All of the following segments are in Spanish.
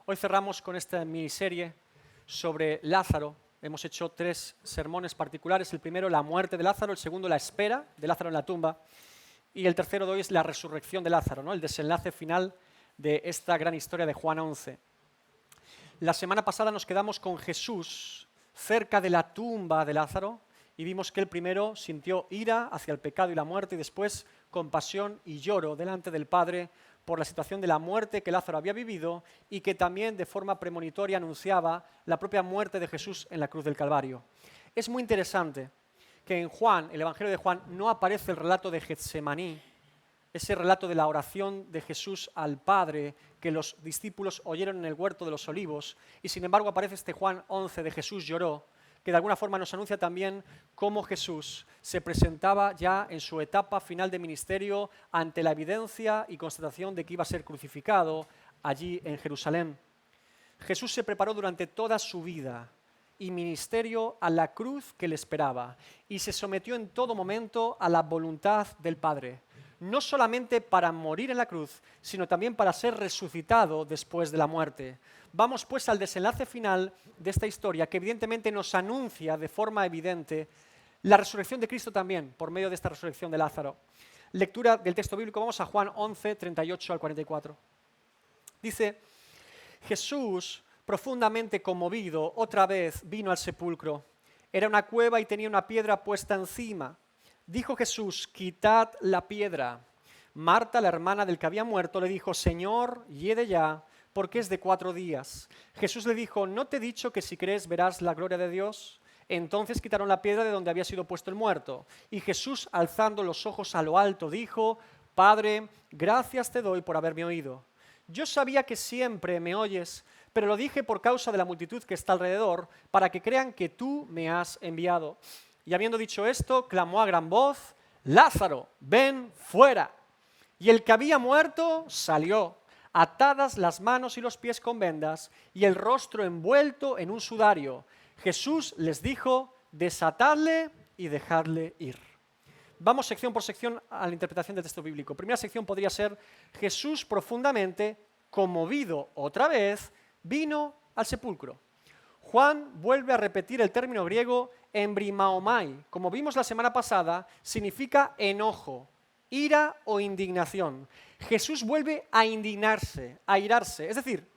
Hoy cerramos con esta miniserie sobre Lázaro. Hemos hecho 3 sermones particulares. El primero, la muerte de Lázaro. El segundo, la espera de Lázaro en la tumba. Y el tercero de hoy es la resurrección de Lázaro, ¿no? El desenlace final de esta gran historia de Juan 11. La semana pasada nos quedamos con Jesús cerca de la tumba de Lázaro y vimos que él primero sintió ira hacia el pecado y la muerte y después compasión y lloro delante del Padre por la situación de la muerte que Lázaro había vivido y que también de forma premonitoria anunciaba la propia muerte de Jesús en la cruz del Calvario. Es muy interesante que en Juan, el Evangelio de Juan, no aparece el relato de Getsemaní, ese relato de la oración de Jesús al Padre que los discípulos oyeron en el huerto de los olivos, y sin embargo aparece este Juan 11 de Jesús lloró, que de alguna forma nos anuncia también cómo Jesús se presentaba ya en su etapa final de ministerio ante la evidencia y constatación de que iba a ser crucificado allí en Jerusalén. Jesús se preparó durante toda su vida y ministerio a la cruz que le esperaba y se sometió en todo momento a la voluntad del Padre, no solamente para morir en la cruz, sino también para ser resucitado después de la muerte. Vamos pues al desenlace final de esta historia que evidentemente nos anuncia de forma evidente la resurrección de Cristo también, por medio de esta resurrección de Lázaro. Lectura del texto bíblico, vamos a Juan 11, 38 al 44. Dice: Jesús, profundamente conmovido, otra vez vino al sepulcro. Era una cueva y tenía una piedra puesta encima. Dijo Jesús: quitad la piedra. Marta, la hermana del que había muerto, le dijo: Señor, hiede ya, porque es de 4 días. Jesús le dijo: ¿no te he dicho que si crees verás la gloria de Dios? Entonces quitaron la piedra de donde había sido puesto el muerto. Y Jesús, alzando los ojos a lo alto, dijo: Padre, gracias te doy por haberme oído. Yo sabía que siempre me oyes, pero lo dije por causa de la multitud que está alrededor, para que crean que tú me has enviado. Y habiendo dicho esto, clamó a gran voz: Lázaro, ven fuera. Y el que había muerto salió, atadas las manos y los pies con vendas, y el rostro envuelto en un sudario. Jesús les dijo: desatadle y dejadle ir. Vamos sección por sección a la interpretación del texto bíblico. Primera sección podría ser: Jesús, profundamente conmovido otra vez, vino al sepulcro. Juan vuelve a repetir el término griego embrimaomai. Como vimos la semana pasada, significa enojo, ira o indignación. Jesús vuelve a indignarse, a irarse. Es decir,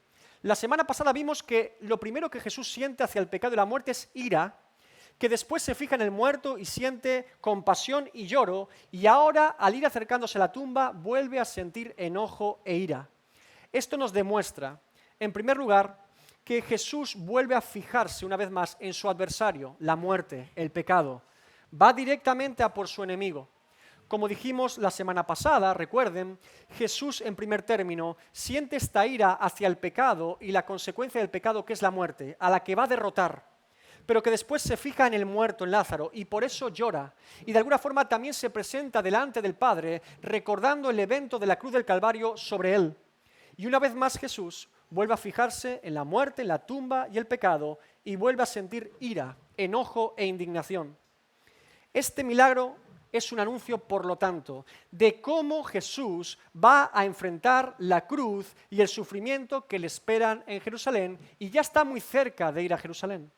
la semana pasada vimos que lo primero que Jesús siente hacia el pecado y la muerte es ira, que después se fija en el muerto y siente compasión y lloro, y ahora, al ir acercándose a la tumba, vuelve a sentir enojo e ira. Esto nos demuestra, en primer lugar, que Jesús vuelve a fijarse una vez más en su adversario, la muerte, el pecado. Va directamente a por su enemigo. Como dijimos la semana pasada, recuerden, Jesús en primer término siente esta ira hacia el pecado y la consecuencia del pecado que es la muerte, a la que va a derrotar, pero que después se fija en el muerto, en Lázaro, y por eso llora. Y de alguna forma también se presenta delante del Padre, recordando el evento de la cruz del Calvario sobre él. Y una vez más Jesús vuelve a fijarse en la muerte, en la tumba y el pecado, y vuelve a sentir ira, enojo e indignación. Este milagro es un anuncio, por lo tanto, de cómo Jesús va a enfrentar la cruz y el sufrimiento que le esperan en Jerusalén, y ya está muy cerca de ir a Jerusalén.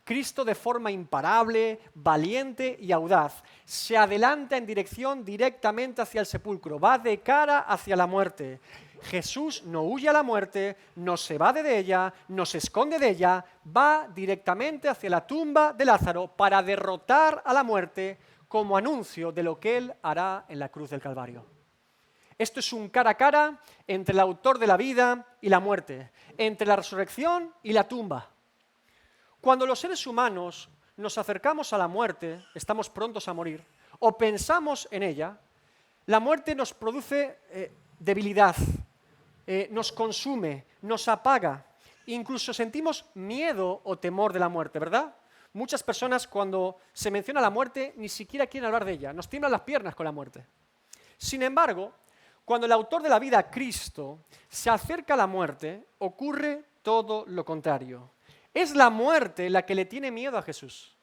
Cristo, de forma imparable, valiente y audaz, se adelanta en dirección directamente hacia el sepulcro, va de cara hacia la muerte. Jesús no huye a la muerte, no se evade de ella, no se esconde de ella, va directamente hacia la tumba de Lázaro para derrotar a la muerte como anuncio de lo que él hará en la cruz del Calvario. Esto es un cara a cara entre el autor de la vida y la muerte, entre la resurrección y la tumba. Cuando los seres humanos nos acercamos a la muerte, estamos prontos a morir, o pensamos en ella, la muerte nos produce debilidad, nos consume, nos apaga, incluso sentimos miedo o temor de la muerte, ¿verdad? Muchas personas cuando se menciona la muerte ni siquiera quieren hablar de ella, nos tiemblan las piernas con la muerte. Sin embargo, cuando el autor de la vida, Cristo, se acerca a la muerte, ocurre todo lo contrario. Es la muerte la que le tiene miedo a Jesús.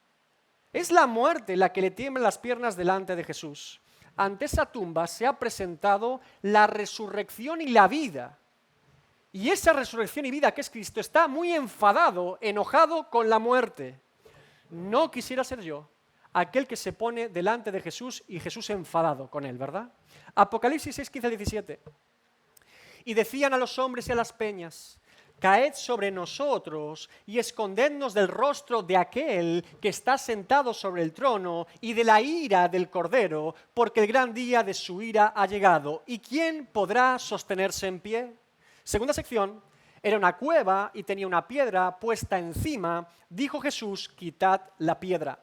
Es la muerte la que le tiemblan las piernas delante de Jesús. Ante esa tumba se ha presentado la resurrección y la vida. Y esa resurrección y vida que es Cristo está muy enfadado, enojado con la muerte. No quisiera ser yo aquel que se pone delante de Jesús y Jesús enfadado con él, ¿verdad? Apocalipsis 6, 15 al 17. Y decían a los hombres y a las peñas: caed sobre nosotros y escondednos del rostro de aquel que está sentado sobre el trono y de la ira del Cordero, porque el gran día de su ira ha llegado. ¿Y quién podrá sostenerse en pie? Segunda sección. Era una cueva y tenía una piedra puesta encima. Dijo Jesús: quitad la piedra.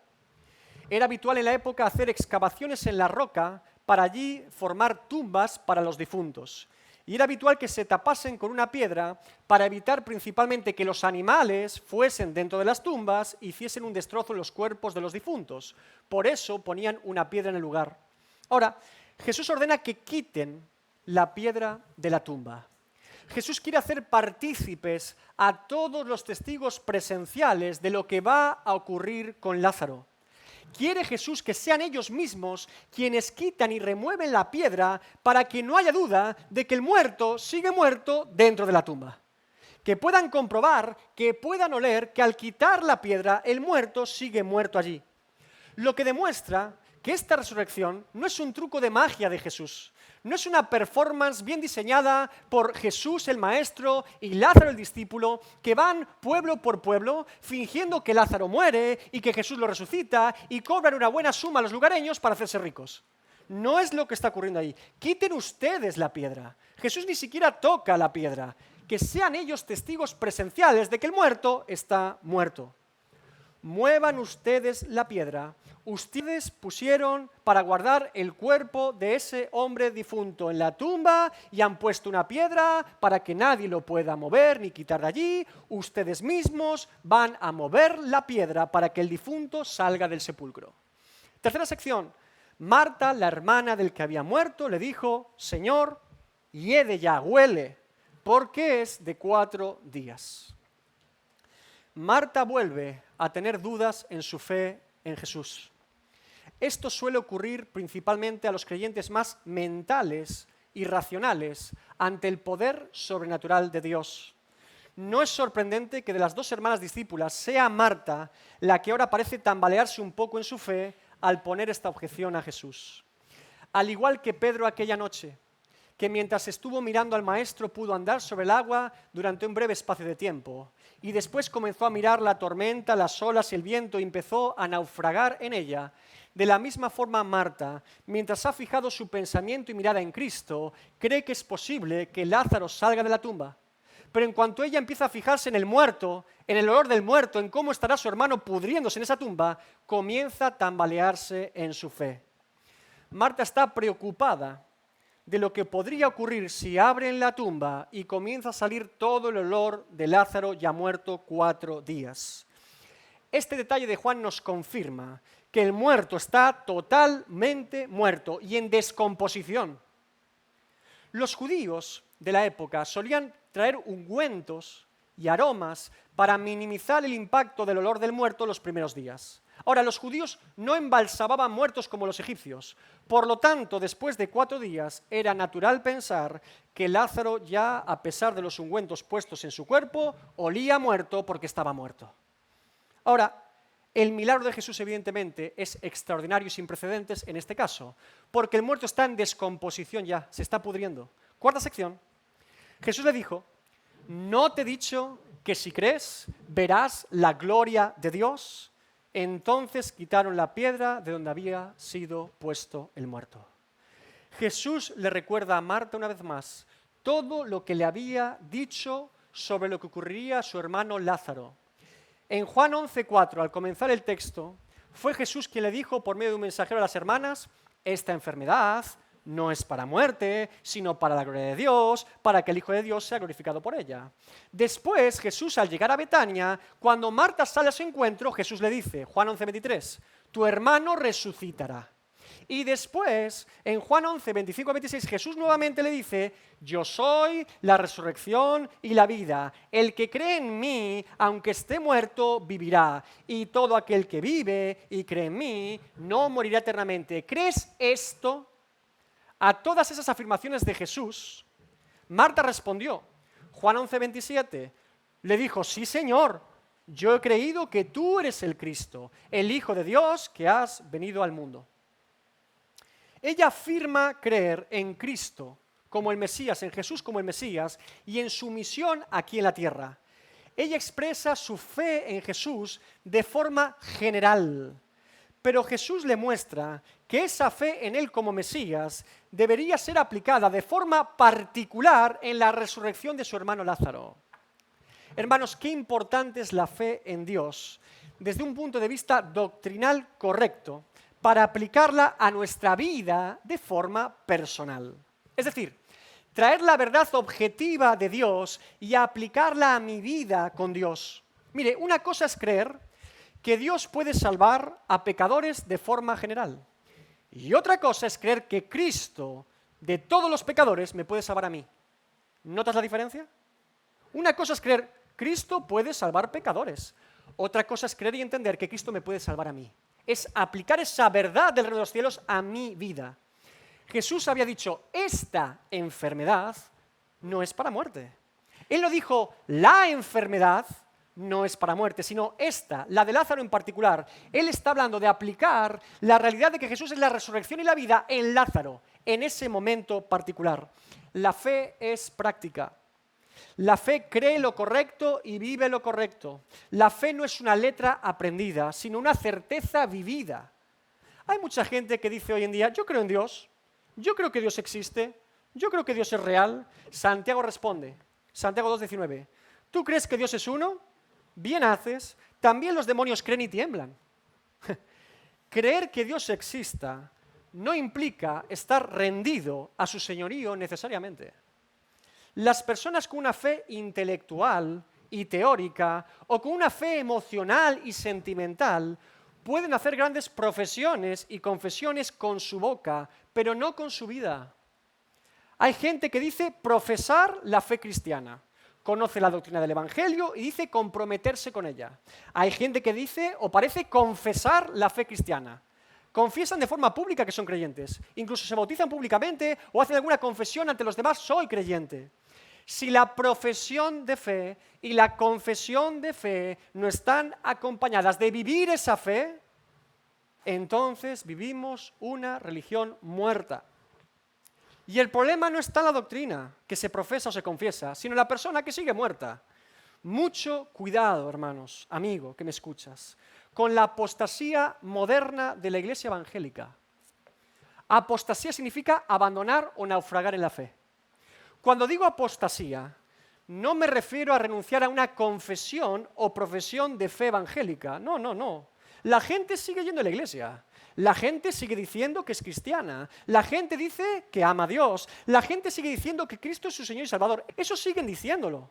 Era habitual en la época hacer excavaciones en la roca para allí formar tumbas para los difuntos. Y era habitual que se tapasen con una piedra para evitar principalmente que los animales fuesen dentro de las tumbas y hiciesen un destrozo en los cuerpos de los difuntos. Por eso ponían una piedra en el lugar. Ahora, Jesús ordena que quiten la piedra de la tumba. Jesús quiere hacer partícipes a todos los testigos presenciales de lo que va a ocurrir con Lázaro. Quiere Jesús que sean ellos mismos quienes quitan y remueven la piedra para que no haya duda de que el muerto sigue muerto dentro de la tumba. Que puedan comprobar, que puedan oler que al quitar la piedra el muerto sigue muerto allí. Lo que demuestra que esta resurrección no es un truco de magia de Jesús, no es una performance bien diseñada por Jesús el maestro y Lázaro el discípulo, que van pueblo por pueblo fingiendo que Lázaro muere y que Jesús lo resucita y cobran una buena suma a los lugareños para hacerse ricos. No es lo que está ocurriendo ahí. Quiten ustedes la piedra. Jesús ni siquiera toca la piedra. Que sean ellos testigos presenciales de que el muerto está muerto. Muevan ustedes la piedra. Ustedes pusieron para guardar el cuerpo de ese hombre difunto en la tumba y han puesto una piedra para que nadie lo pueda mover ni quitar de allí. Ustedes mismos van a mover la piedra para que el difunto salga del sepulcro. Tercera sección. Marta, la hermana del que había muerto, le dijo: Señor, hiede ya, huele, porque es de 4 días. Marta vuelve a tener dudas en su fe en Jesús. Esto suele ocurrir principalmente a los creyentes más mentales y racionales ante el poder sobrenatural de Dios. No es sorprendente que de las 2 hermanas discípulas sea Marta la que ahora parece tambalearse un poco en su fe al poner esta objeción a Jesús. Al igual que Pedro aquella noche, que mientras estuvo mirando al Maestro pudo andar sobre el agua durante un breve espacio de tiempo, y después comenzó a mirar la tormenta, las olas y el viento y empezó a naufragar en ella. De la misma forma, Marta, mientras ha fijado su pensamiento y mirada en Cristo, cree que es posible que Lázaro salga de la tumba. Pero en cuanto ella empieza a fijarse en el muerto, en el olor del muerto, en cómo estará su hermano pudriéndose en esa tumba, comienza a tambalearse en su fe. Marta está preocupada de lo que podría ocurrir si abren la tumba y comienza a salir todo el olor de Lázaro ya muerto 4 días. Este detalle de Juan nos confirma que el muerto está totalmente muerto y en descomposición. Los judíos de la época solían traer ungüentos y aromas para minimizar el impacto del olor del muerto los primeros días. Ahora, los judíos no embalsamaban muertos como los egipcios. Por lo tanto, después de 4 días, era natural pensar que Lázaro ya, a pesar de los ungüentos puestos en su cuerpo, olía muerto porque estaba muerto. Ahora, el milagro de Jesús, evidentemente, es extraordinario y sin precedentes en este caso, porque el muerto está en descomposición ya, se está pudriendo. Cuarta sección. Jesús le dijo: ¿no te he dicho que si crees verás la gloria de Dios? Entonces quitaron la piedra de donde había sido puesto el muerto. Jesús le recuerda a Marta una vez más todo lo que le había dicho sobre lo que ocurriría a su hermano Lázaro. En Juan 11:4, al comenzar el texto, fue Jesús quien le dijo por medio de un mensajero a las hermanas: esta enfermedad no es para muerte, sino para la gloria de Dios, para que el Hijo de Dios sea glorificado por ella. Después, Jesús, al llegar a Betania, cuando Marta sale a su encuentro, Jesús le dice, Juan 11:23, tu hermano resucitará. Y después, en Juan 11, 25 a 26, Jesús nuevamente le dice: yo soy la resurrección y la vida. El que cree en mí, aunque esté muerto, vivirá. Y todo aquel que vive y cree en mí, no morirá eternamente. ¿Crees esto? A todas esas afirmaciones de Jesús, Marta respondió. Juan 11:27, le dijo, sí, Señor, yo he creído que tú eres el Cristo, el Hijo de Dios que has venido al mundo. Ella afirma creer en Cristo como el Mesías, en Jesús como el Mesías y en su misión aquí en la tierra. Ella expresa su fe en Jesús de forma general, pero Jesús le muestra que esa fe en Él como Mesías debería ser aplicada de forma particular en la resurrección de su hermano Lázaro. Hermanos, qué importante es la fe en Dios desde un punto de vista doctrinal correcto para aplicarla a nuestra vida de forma personal. Es decir, traer la verdad objetiva de Dios y aplicarla a mi vida con Dios. Mire, una cosa es creer que Dios puede salvar a pecadores de forma general. Y otra cosa es creer que Cristo, de todos los pecadores, me puede salvar a mí. ¿Notas la diferencia? Una cosa es creer Cristo puede salvar pecadores. Otra cosa es creer y entender que Cristo me puede salvar a mí. Es aplicar esa verdad del reino de los cielos a mi vida. Jesús había dicho, esta enfermedad no es para muerte. Él no dijo, la enfermedad no es para muerte, sino esta, la de Lázaro en particular. Él está hablando de aplicar la realidad de que Jesús es la resurrección y la vida en Lázaro, en ese momento particular. La fe es práctica. La fe cree lo correcto y vive lo correcto. La fe no es una letra aprendida, sino una certeza vivida. Hay mucha gente que dice hoy en día, yo creo en Dios, yo creo que Dios existe, yo creo que Dios es real. Santiago responde, Santiago 2:19, ¿tú crees que Dios es uno? Bien haces, también los demonios creen y tiemblan. Creer que Dios exista no implica estar rendido a su señorío necesariamente. Las personas con una fe intelectual y teórica o con una fe emocional y sentimental pueden hacer grandes profesiones y confesiones con su boca, pero no con su vida. Hay gente que dice profesar la fe cristiana, conoce la doctrina del Evangelio y dice comprometerse con ella. Hay gente que dice o parece confesar la fe cristiana. Confiesan de forma pública que son creyentes, incluso se bautizan públicamente o hacen alguna confesión ante los demás, soy creyente. Si la profesión de fe y la confesión de fe no están acompañadas de vivir esa fe, entonces vivimos una religión muerta. Y el problema no está en la doctrina que se profesa o se confiesa, sino en la persona que sigue muerta. Mucho cuidado, hermanos, amigo, que me escuchas, con la apostasía moderna de la iglesia evangélica. Apostasía significa abandonar o naufragar en la fe. Cuando digo apostasía, no me refiero a renunciar a una confesión o profesión de fe evangélica. No. La gente sigue yendo a la iglesia. La gente sigue diciendo que es cristiana. La gente dice que ama a Dios. La gente sigue diciendo que Cristo es su Señor y Salvador. Eso siguen diciéndolo.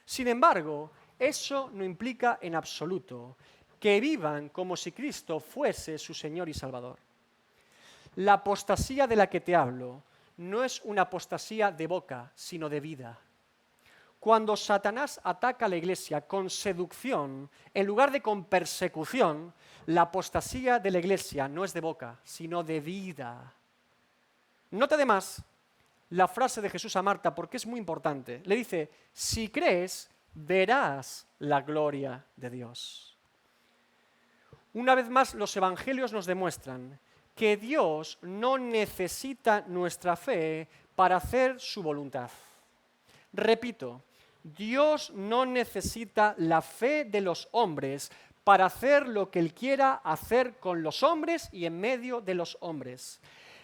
Sin embargo, eso no implica en absoluto que vivan como si Cristo fuese su Señor y Salvador. La apostasía de la que te hablo no es una apostasía de boca, sino de vida. Cuando Satanás ataca a la iglesia con seducción, en lugar de con persecución, la apostasía de la iglesia no es de boca, sino de vida. Nota además la frase de Jesús a Marta, porque es muy importante. Le dice, si crees, verás la gloria de Dios. Una vez más, los evangelios nos demuestran que Dios no necesita nuestra fe para hacer su voluntad. Repito, Dios no necesita la fe de los hombres para hacer lo que Él quiera hacer con los hombres y en medio de los hombres.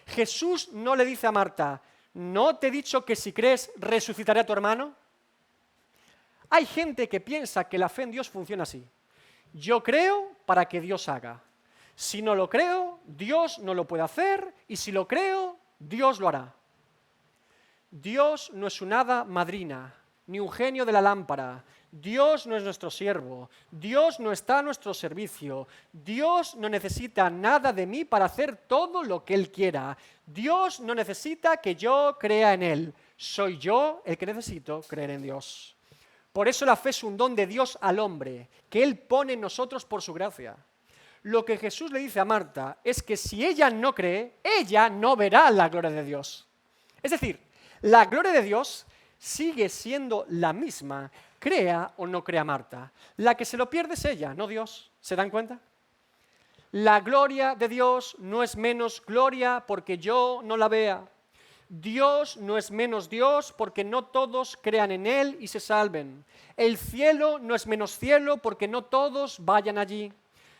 Jesús no le dice a Marta, ¿no te he dicho que si crees resucitaré a tu hermano? Hay gente que piensa que la fe en Dios funciona así. Yo creo para que Dios haga. Si no lo creo, Dios no lo puede hacer, y si lo creo, Dios lo hará. Dios no es un hada madrina, ni un genio de la lámpara. Dios no es nuestro siervo. Dios no está a nuestro servicio. Dios no necesita nada de mí para hacer todo lo que Él quiera. Dios no necesita que yo crea en Él. Soy yo el que necesito creer en Dios. Por eso la fe es un don de Dios al hombre, que Él pone en nosotros por su gracia. Lo que Jesús le dice a Marta es que si ella no cree, ella no verá la gloria de Dios. Es decir, la gloria de Dios sigue siendo la misma, crea o no crea Marta. La que se lo pierde es ella, no Dios. ¿Se dan cuenta? La gloria de Dios no es menos gloria porque yo no la vea. Dios no es menos Dios porque no todos crean en Él y se salven. El cielo no es menos cielo porque no todos vayan allí.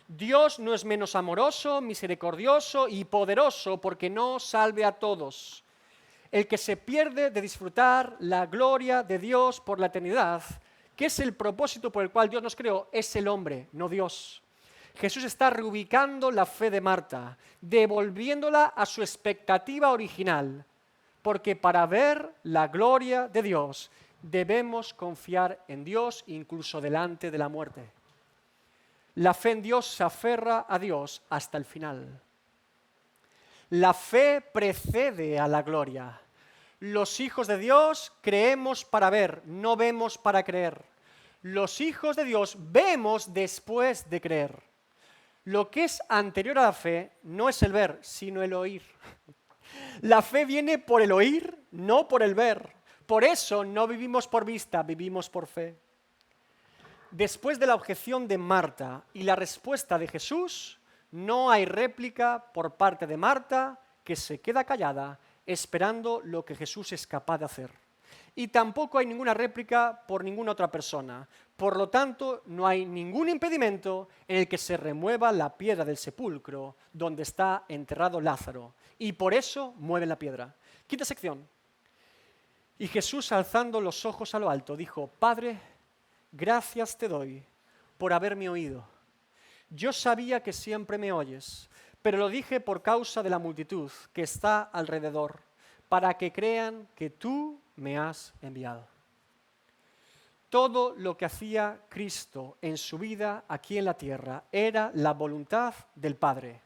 Dios no es menos amoroso, misericordioso y poderoso porque no salve a todos. El que se pierde de disfrutar la gloria de Dios por la eternidad, que es el propósito por el cual Dios nos creó, es el hombre, no Dios. Jesús está reubicando la fe de Marta, devolviéndola a su expectativa original, porque para ver la gloria de Dios debemos confiar en Dios incluso delante de la muerte. La fe en Dios se aferra a Dios hasta el final. La fe precede a la gloria. Los hijos de Dios creemos para ver, no vemos para creer. Los hijos de Dios vemos después de creer. Lo que es anterior a la fe no es el ver, sino el oír. La fe viene por el oír, no por el ver. Por eso no vivimos por vista, vivimos por fe. Después de la objeción de Marta y la respuesta de Jesús, no hay réplica por parte de Marta, que se queda callada esperando lo que Jesús es capaz de hacer. Y tampoco hay ninguna réplica por ninguna otra persona. Por lo tanto, no hay ningún impedimento en el que se remueva la piedra del sepulcro donde está enterrado Lázaro. Y por eso mueven la piedra. Quinta sección. Y Jesús, alzando los ojos a lo alto, dijo: Padre, gracias te doy por haberme oído. Yo sabía que siempre me oyes, pero lo dije por causa de la multitud que está alrededor, para que crean que tú me has enviado. Todo lo que hacía Cristo en su vida aquí en la tierra era la voluntad del Padre.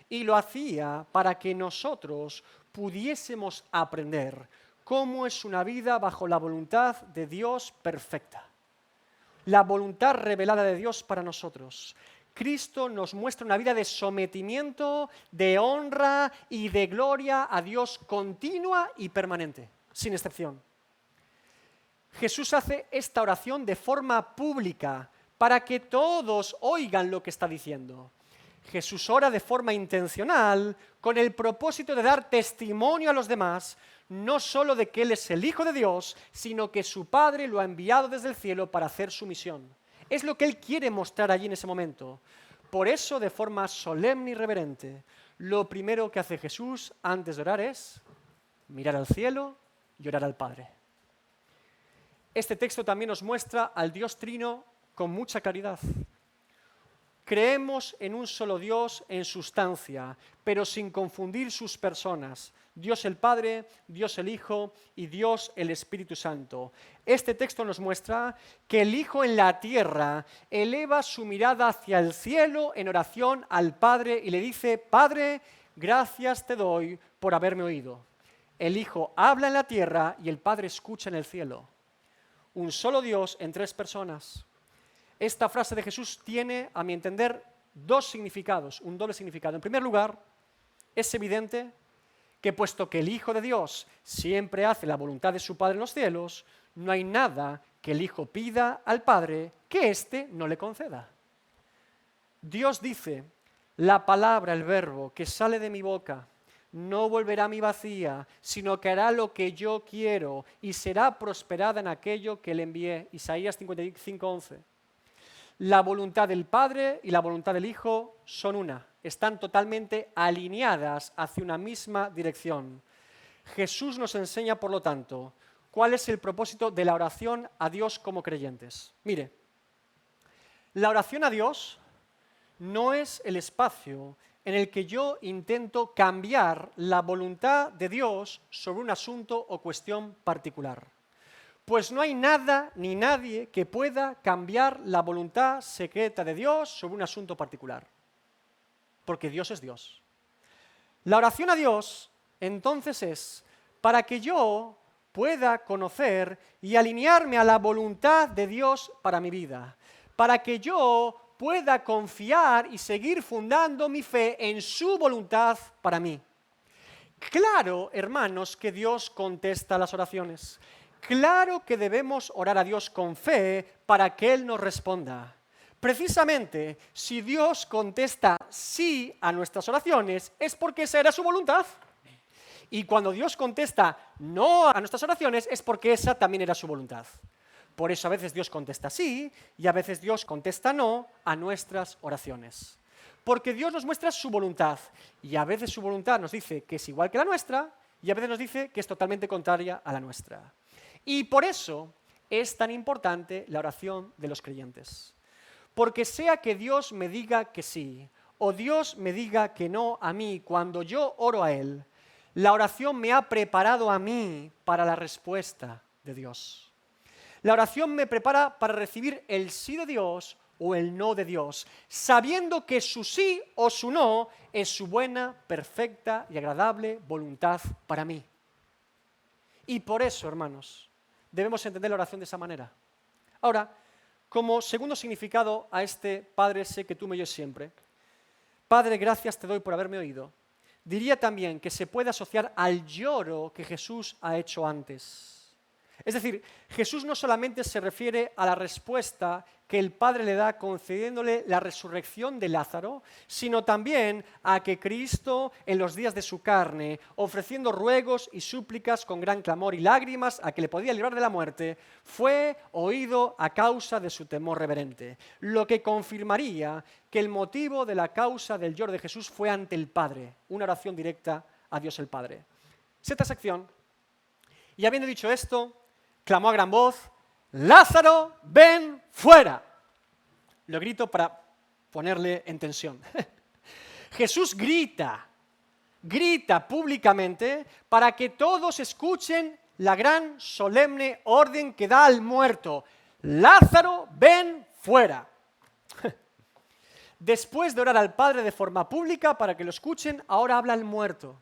Y lo hacía para que nosotros pudiésemos aprender cómo es una vida bajo la voluntad de Dios perfecta. La voluntad revelada de Dios para nosotros. Cristo nos muestra una vida de sometimiento, de honra y de gloria a Dios continua y permanente, sin excepción. Jesús hace esta oración de forma pública para que todos oigan lo que está diciendo. Jesús ora de forma intencional con el propósito de dar testimonio a los demás, no solo de que Él es el Hijo de Dios, sino que su Padre lo ha enviado desde el cielo para hacer su misión. Es lo que Él quiere mostrar allí en ese momento. Por eso, de forma solemne y reverente, lo primero que hace Jesús antes de orar es mirar al cielo y orar al Padre. Este texto también nos muestra al Dios Trino con mucha claridad. Creemos en un solo Dios en sustancia, pero sin confundir sus personas. Dios el Padre, Dios el Hijo y Dios el Espíritu Santo. Este texto nos muestra que el Hijo en la tierra eleva su mirada hacia el cielo en oración al Padre y le dice: Padre, gracias te doy por haberme oído. El Hijo habla en la tierra y el Padre escucha en el cielo. Un solo Dios en tres personas. Esta frase de Jesús tiene, a mi entender, dos significados, un doble significado. En primer lugar, es evidente que puesto que el Hijo de Dios siempre hace la voluntad de su Padre en los cielos, no hay nada que el Hijo pida al Padre que éste no le conceda. Dios dice: la palabra, el verbo que sale de mi boca, no volverá a mí vacía, sino que hará lo que yo quiero y será prosperada en aquello que le envié. Isaías 55:11. La voluntad del Padre y la voluntad del Hijo son una, están totalmente alineadas hacia una misma dirección. Jesús nos enseña, por lo tanto, cuál es el propósito de la oración a Dios como creyentes. Mire, la oración a Dios no es el espacio en el que yo intento cambiar la voluntad de Dios sobre un asunto o cuestión particular. Pues no hay nada ni nadie que pueda cambiar la voluntad secreta de Dios sobre un asunto particular, porque Dios es Dios. La oración a Dios, entonces, es para que yo pueda conocer y alinearme a la voluntad de Dios para mi vida, para que yo pueda confiar y seguir fundando mi fe en su voluntad para mí. Claro, hermanos, que Dios contesta las oraciones. Claro que debemos orar a Dios con fe para que Él nos responda. Precisamente, si Dios contesta sí a nuestras oraciones, es porque esa era su voluntad. Y cuando Dios contesta no a nuestras oraciones, es porque esa también era su voluntad. Por eso a veces Dios contesta sí y a veces Dios contesta no a nuestras oraciones. Porque Dios nos muestra su voluntad y a veces su voluntad nos dice que es igual que la nuestra y a veces nos dice que es totalmente contraria a la nuestra. Y por eso es tan importante la oración de los creyentes. Porque sea que Dios me diga que sí o Dios me diga que no a mí cuando yo oro a Él, la oración me ha preparado a mí para la respuesta de Dios. La oración me prepara para recibir el sí de Dios o el no de Dios, sabiendo que su sí o su no es su buena, perfecta y agradable voluntad para mí. Y por eso, hermanos, debemos entender la oración de esa manera. Ahora, como segundo significado a este Padre, sé que tú me oyes siempre, Padre, gracias te doy por haberme oído, diría también que se puede asociar al lloro que Jesús ha hecho antes. Es decir, Jesús no solamente se refiere a la respuesta que el Padre le da concediéndole la resurrección de Lázaro, sino también a que Cristo, en los días de su carne, ofreciendo ruegos y súplicas con gran clamor y lágrimas a que le podía librar de la muerte, fue oído a causa de su temor reverente, lo que confirmaría que el motivo de la causa del lloro de Jesús fue ante el Padre, una oración directa a Dios el Padre. Sexta sección. Y habiendo dicho esto, clamó a gran voz, Lázaro, ven fuera. Lo grito para ponerle en tensión. Jesús grita públicamente para que todos escuchen la gran solemne orden que da al muerto. Lázaro, ven fuera. Después de orar al Padre de forma pública para que lo escuchen, ahora habla el muerto.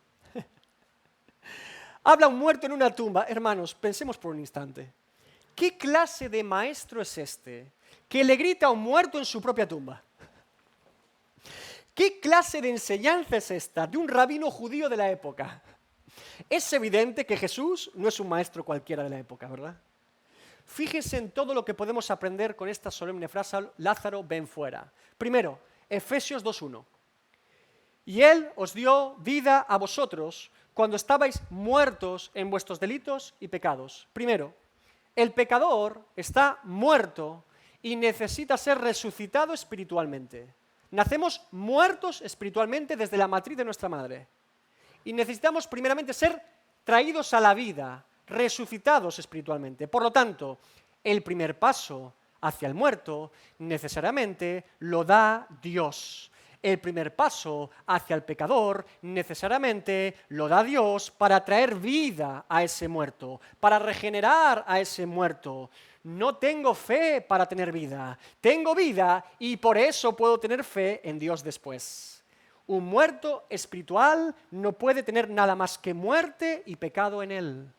Habla un muerto en una tumba. Hermanos, pensemos por un instante. ¿Qué clase de maestro es este que le grita a un muerto en su propia tumba? ¿Qué clase de enseñanza es esta de un rabino judío de la época? Es evidente que Jesús no es un maestro cualquiera de la época, ¿verdad? Fíjense en todo lo que podemos aprender con esta solemne frase, Lázaro, ven fuera. Primero, Efesios 2:1. Y Él os dio vida a vosotros cuando estabais muertos en vuestros delitos y pecados. Primero, el pecador está muerto y necesita ser resucitado espiritualmente. Nacemos muertos espiritualmente desde la matriz de nuestra madre. Y necesitamos primeramente ser traídos a la vida, resucitados espiritualmente. Por lo tanto, el primer paso hacia el muerto necesariamente lo da Dios. El primer paso hacia el pecador necesariamente lo da Dios para traer vida a ese muerto, para regenerar a ese muerto. No tengo fe para tener vida, tengo vida y por eso puedo tener fe en Dios después. Un muerto espiritual no puede tener nada más que muerte y pecado en él.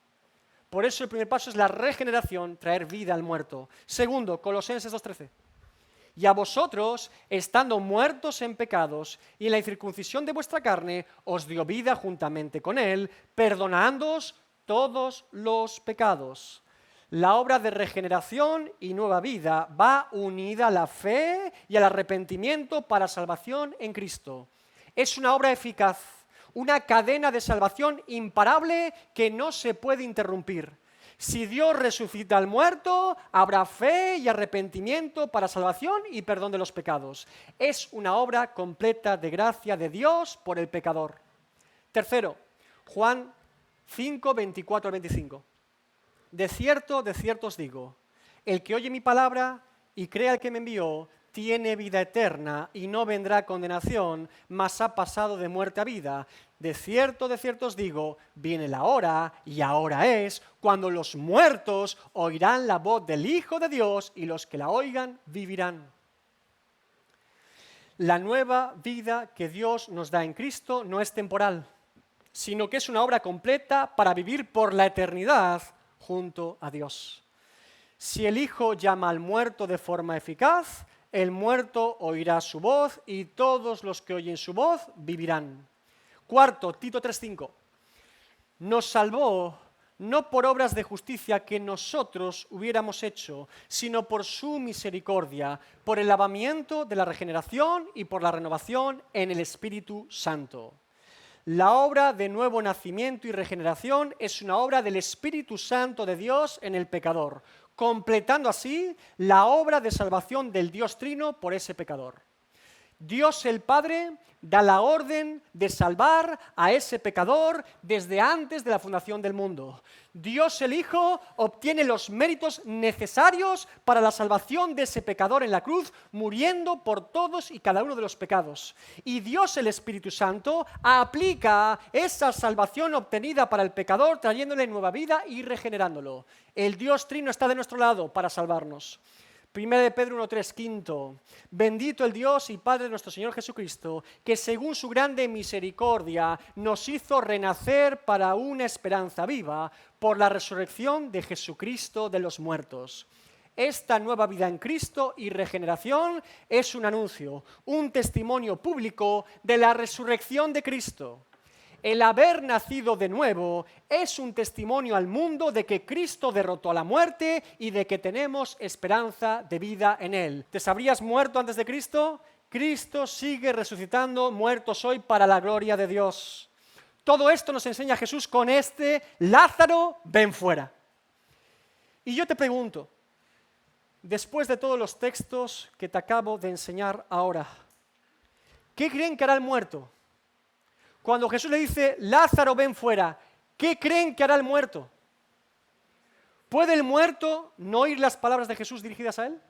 Por eso el primer paso es la regeneración, traer vida al muerto. Segundo, Colosenses 2:13. Y a vosotros, estando muertos en pecados y en la incircuncisión de vuestra carne, os dio vida juntamente con Él, perdonándoos todos los pecados. La obra de regeneración y nueva vida va unida a la fe y al arrepentimiento para salvación en Cristo. Es una obra eficaz, una cadena de salvación imparable que no se puede interrumpir. Si Dios resucita al muerto, habrá fe y arrepentimiento para salvación y perdón de los pecados. Es una obra completa de gracia de Dios por el pecador. Tercero, Juan 5, 24 al 25. De cierto os digo, el que oye mi palabra y cree al que me envió, tiene vida eterna y no vendrá condenación, mas ha pasado de muerte a vida. De cierto os digo, viene la hora, y ahora es, cuando los muertos oirán la voz del Hijo de Dios, y los que la oigan vivirán. La nueva vida que Dios nos da en Cristo no es temporal, sino que es una obra completa para vivir por la eternidad junto a Dios. Si el Hijo llama al muerto de forma eficaz, el muerto oirá su voz y todos los que oyen su voz vivirán. Cuarto, Tito 3:5. Nos salvó no por obras de justicia que nosotros hubiéramos hecho, sino por su misericordia, por el lavamiento de la regeneración y por la renovación en el Espíritu Santo. La obra de nuevo nacimiento y regeneración es una obra del Espíritu Santo de Dios en el pecador, completando así la obra de salvación del Dios Trino por ese pecador. Dios el Padre da la orden de salvar a ese pecador desde antes de la fundación del mundo. Dios el Hijo obtiene los méritos necesarios para la salvación de ese pecador en la cruz, muriendo por todos y cada uno de los pecados. Y Dios el Espíritu Santo aplica esa salvación obtenida para el pecador, trayéndole nueva vida y regenerándolo. El Dios Trino está de nuestro lado para salvarnos. 1 de Pedro 1:3, quinto. Bendito el Dios y Padre de nuestro Señor Jesucristo, que según su grande misericordia nos hizo renacer para una esperanza viva por la resurrección de Jesucristo de los muertos. Esta nueva vida en Cristo y regeneración es un anuncio, un testimonio público de la resurrección de Cristo. El haber nacido de nuevo es un testimonio al mundo de que Cristo derrotó a la muerte y de que tenemos esperanza de vida en Él. ¿Te sabrías muerto antes de Cristo? Cristo sigue resucitando muertos hoy para la gloria de Dios. Todo esto nos enseña Jesús con este Lázaro, ven fuera. Y yo te pregunto, después de todos los textos que te acabo de enseñar ahora, ¿qué creen que hará el muerto? Cuando Jesús le dice, Lázaro, ven fuera, ¿qué creen que hará el muerto? ¿Puede el muerto no oír las palabras de Jesús dirigidas a él?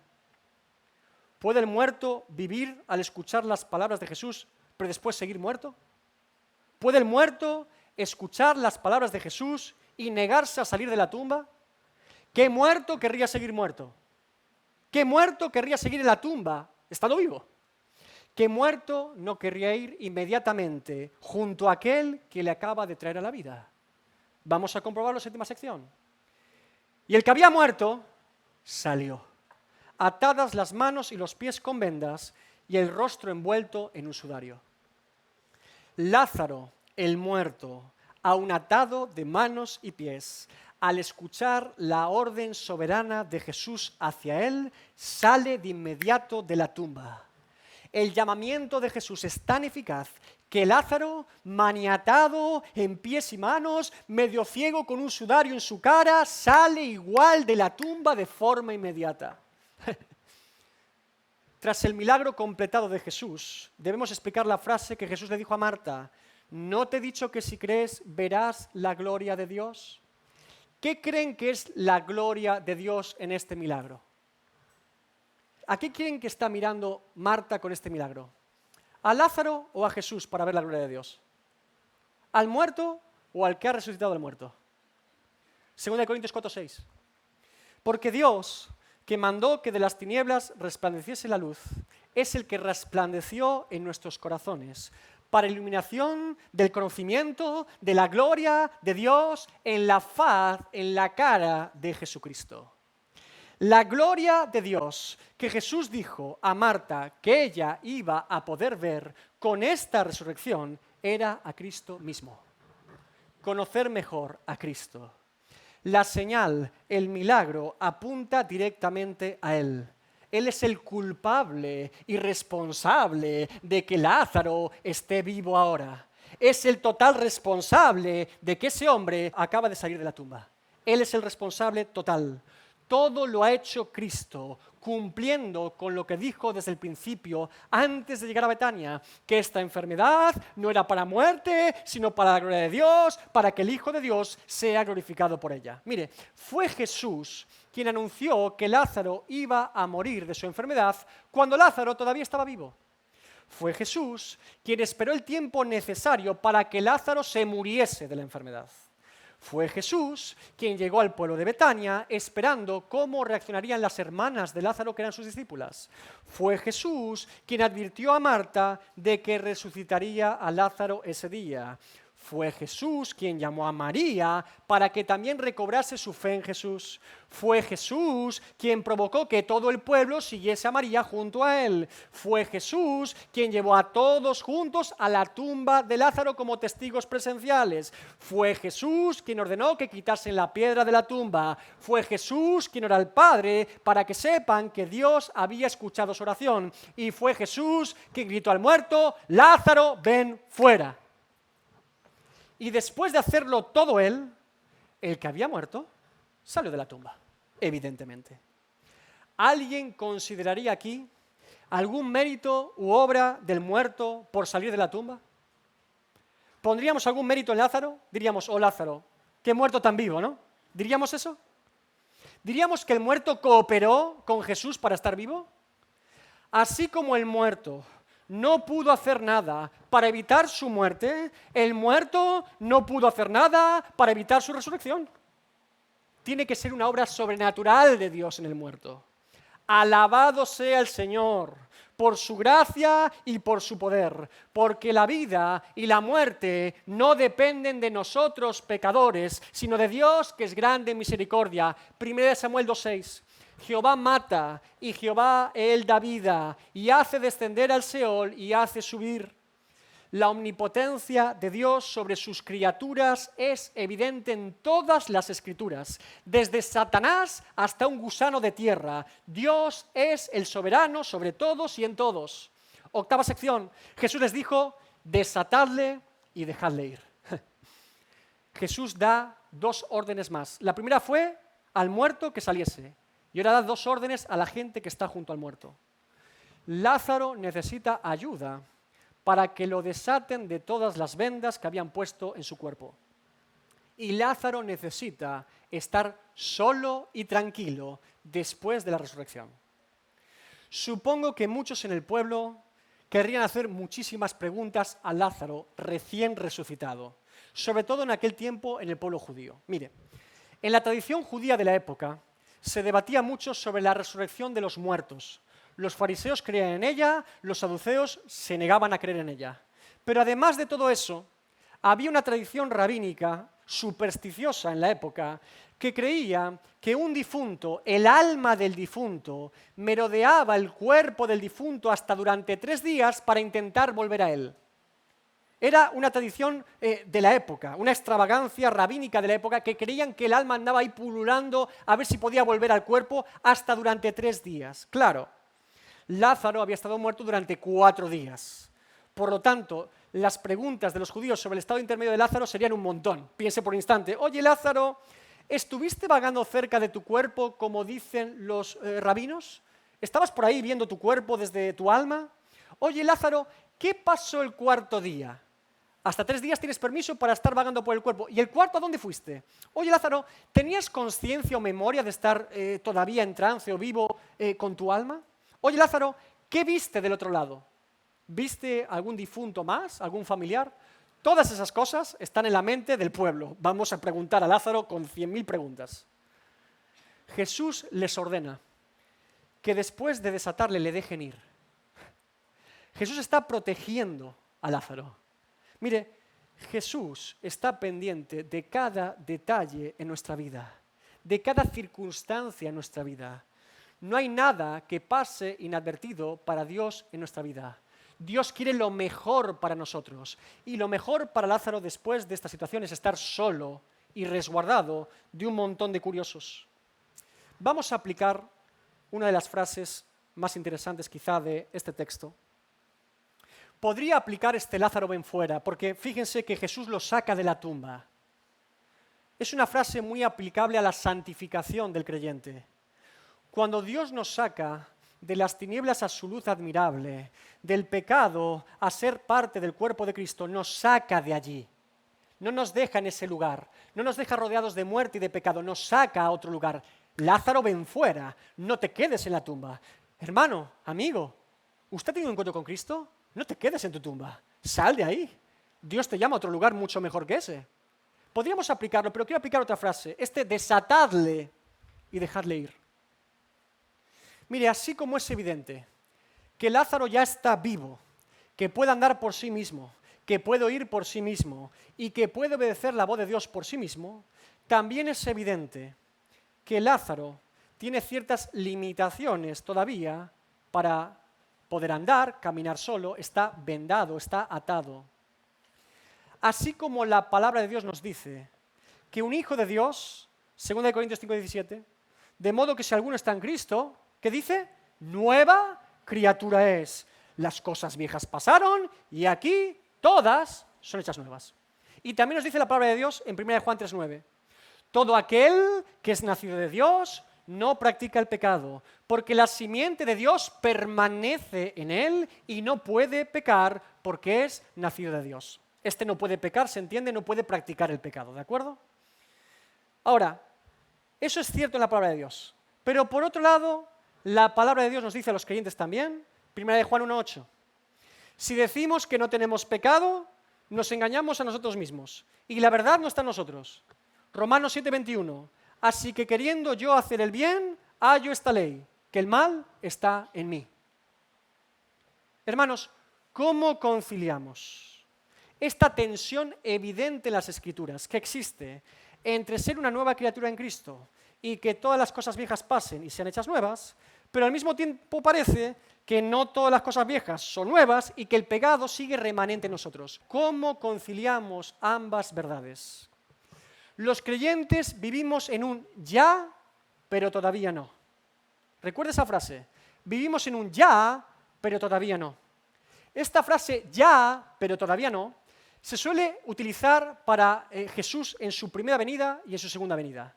¿Puede el muerto vivir al escuchar las palabras de Jesús, pero después seguir muerto? ¿Puede el muerto escuchar las palabras de Jesús y negarse a salir de la tumba? ¿Qué muerto querría seguir muerto? ¿Qué muerto querría seguir en la tumba estando vivo? ¿Qué muerto no querría ir inmediatamente junto a aquel que le acaba de traer a la vida? Vamos a comprobarlo en la séptima sección. Y el que había muerto salió, atadas las manos y los pies con vendas y el rostro envuelto en un sudario. Lázaro, el muerto, aún atado de manos y pies, al escuchar la orden soberana de Jesús hacia él, sale de inmediato de la tumba. El llamamiento de Jesús es tan eficaz que Lázaro, maniatado en pies y manos, medio ciego con un sudario en su cara, sale igual de la tumba de forma inmediata. Tras el milagro completado de Jesús, debemos explicar la frase que Jesús le dijo a Marta, ¿no te he dicho que si crees verás la gloria de Dios? ¿Qué creen que es la gloria de Dios en este milagro? ¿A qué creen que está mirando Marta con este milagro? ¿A Lázaro o a Jesús para ver la gloria de Dios? ¿Al muerto o al que ha resucitado del muerto? 2 Corintios 4:6. Porque Dios, que mandó que de las tinieblas resplandeciese la luz, es el que resplandeció en nuestros corazones para iluminación del conocimiento de la gloria de Dios en la faz, en la cara de Jesucristo. La gloria de Dios que Jesús dijo a Marta que ella iba a poder ver con esta resurrección era a Cristo mismo. Conocer mejor a Cristo. La señal, el milagro, apunta directamente a Él. Él es el culpable y responsable de que Lázaro esté vivo ahora. Es el total responsable de que ese hombre acaba de salir de la tumba. Él es el responsable total. Todo lo ha hecho Cristo, cumpliendo con lo que dijo desde el principio, antes de llegar a Betania, que esta enfermedad no era para muerte, sino para la gloria de Dios, para que el Hijo de Dios sea glorificado por ella. Mire, fue Jesús quien anunció que Lázaro iba a morir de su enfermedad cuando Lázaro todavía estaba vivo. Fue Jesús quien esperó el tiempo necesario para que Lázaro se muriese de la enfermedad. Fue Jesús quien llegó al pueblo de Betania esperando cómo reaccionarían las hermanas de Lázaro, que eran sus discípulas. Fue Jesús quien advirtió a Marta de que resucitaría a Lázaro ese día. Fue Jesús quien llamó a María para que también recobrase su fe en Jesús. Fue Jesús quien provocó que todo el pueblo siguiese a María junto a él. Fue Jesús quien llevó a todos juntos a la tumba de Lázaro como testigos presenciales. Fue Jesús quien ordenó que quitasen la piedra de la tumba. Fue Jesús quien oró al Padre para que sepan que Dios había escuchado su oración. Y fue Jesús quien gritó al muerto: Lázaro, ven fuera. Y después de hacerlo todo él, el que había muerto salió de la tumba, evidentemente. ¿Alguien consideraría aquí algún mérito u obra del muerto por salir de la tumba? ¿Pondríamos algún mérito en Lázaro? Diríamos: oh Lázaro, qué muerto tan vivo, ¿no? ¿Diríamos eso? ¿Diríamos que el muerto cooperó con Jesús para estar vivo? Así como el muerto no pudo hacer nada para evitar su muerte, el muerto no pudo hacer nada para evitar su resurrección. Tiene que ser una obra sobrenatural de Dios en el muerto. Alabado sea el Señor por su gracia y por su poder, porque la vida y la muerte no dependen de nosotros pecadores, sino de Dios, que es grande en misericordia. 1 Samuel 2:6. Jehová mata y Jehová él da vida, y hace descender al Seol y hace subir. La omnipotencia de Dios sobre sus criaturas es evidente en todas las Escrituras, desde Satanás hasta un gusano de tierra. Dios es el soberano sobre todos y en todos. Octava sección. Jesús les dijo: desatadle y dejadle ir. Jesús da dos órdenes más. La primera fue al muerto que saliese. Y ahora da dos órdenes a la gente que está junto al muerto. Lázaro necesita ayuda para que lo desaten de todas las vendas que habían puesto en su cuerpo. Y Lázaro necesita estar solo y tranquilo después de la resurrección. Supongo que muchos en el pueblo querrían hacer muchísimas preguntas a Lázaro recién resucitado, sobre todo en aquel tiempo en el pueblo judío. Mire, en la tradición judía de la época se debatía mucho sobre la resurrección de los muertos. Los fariseos creían en ella, los saduceos se negaban a creer en ella. Pero además de todo eso, había una tradición rabínica supersticiosa en la época que creía que un difunto, el alma del difunto, merodeaba el cuerpo del difunto hasta durante 3 días para intentar volver a él. Era una tradición de la época, una extravagancia rabínica de la época, que creían que el alma andaba ahí pululando a ver si podía volver al cuerpo hasta durante 3 días. Claro, Lázaro había estado muerto durante 4 días. Por lo tanto, las preguntas de los judíos sobre el estado intermedio de Lázaro serían un montón. Piense por un instante: oye Lázaro, ¿estuviste vagando cerca de tu cuerpo como dicen los rabinos? ¿Estabas por ahí viendo tu cuerpo desde tu alma? Oye Lázaro, ¿qué pasó el 4.º día? Hasta 3 días tienes permiso para estar vagando por el cuerpo. ¿Y el cuarto a dónde fuiste? Oye Lázaro, ¿tenías conciencia o memoria de estar todavía en trance o vivo con tu alma? Oye Lázaro, ¿qué viste del otro lado? ¿Viste algún difunto más? ¿Algún familiar? Todas esas cosas están en la mente del pueblo. Vamos a preguntar a Lázaro con 100.000 preguntas. Jesús les ordena que después de desatarle le dejen ir. Jesús está protegiendo a Lázaro. Mire, Jesús está pendiente de cada detalle en nuestra vida, de cada circunstancia en nuestra vida. No hay nada que pase inadvertido para Dios en nuestra vida. Dios quiere lo mejor para nosotros. Y lo mejor para Lázaro después de esta situación es estar solo y resguardado de un montón de curiosos. Vamos a aplicar una de las frases más interesantes quizá de este texto. Podría aplicar este Lázaro ven fuera, porque fíjense que Jesús lo saca de la tumba. Es una frase muy aplicable a la santificación del creyente. Cuando Dios nos saca de las tinieblas a su luz admirable, del pecado a ser parte del cuerpo de Cristo, nos saca de allí. No nos deja en ese lugar, no nos deja rodeados de muerte y de pecado, nos saca a otro lugar. Lázaro ven fuera, no te quedes en la tumba. Hermano, amigo, ¿usted ha tenido un encuentro con Cristo? No te quedes en tu tumba, sal de ahí. Dios te llama a otro lugar mucho mejor que ese. Podríamos aplicarlo, pero quiero aplicar otra frase. Desatadle y dejadle ir. Mire, así como es evidente que Lázaro ya está vivo, que puede andar por sí mismo, que puede oír por sí mismo y que puede obedecer la voz de Dios por sí mismo, también es evidente que Lázaro tiene ciertas limitaciones todavía para poder andar, caminar solo, está vendado, está atado. Así como la palabra de Dios nos dice que un hijo de Dios, 2 Corintios 5:17, de modo que si alguno está en Cristo, ¿qué dice? Nueva criatura es. Las cosas viejas pasaron y aquí todas son hechas nuevas. Y también nos dice la palabra de Dios en 1 Juan 3:9. Todo aquel que es nacido de Dios no practica el pecado, porque la simiente de Dios permanece en él y no puede pecar porque es nacido de Dios. Este no puede pecar, se entiende, no puede practicar el pecado, ¿de acuerdo? Ahora, eso es cierto en la palabra de Dios, pero por otro lado, la palabra de Dios nos dice a los creyentes también, 1 Juan 1:8, si decimos que no tenemos pecado, nos engañamos a nosotros mismos y la verdad no está en nosotros. Romanos 7:21, así que queriendo yo hacer el bien, hallo esta ley, que el mal está en mí. Hermanos, ¿cómo conciliamos esta tensión evidente en las Escrituras que existe entre ser una nueva criatura en Cristo y que todas las cosas viejas pasen y sean hechas nuevas, pero al mismo tiempo parece que no todas las cosas viejas son nuevas y que el pecado sigue remanente en nosotros? ¿Cómo conciliamos ambas verdades? Los creyentes vivimos en un ya, pero todavía no. Recuerda esa frase, vivimos en un ya, pero todavía no. Esta frase ya, pero todavía no, se suele utilizar para Jesús en su primera venida y en su segunda venida.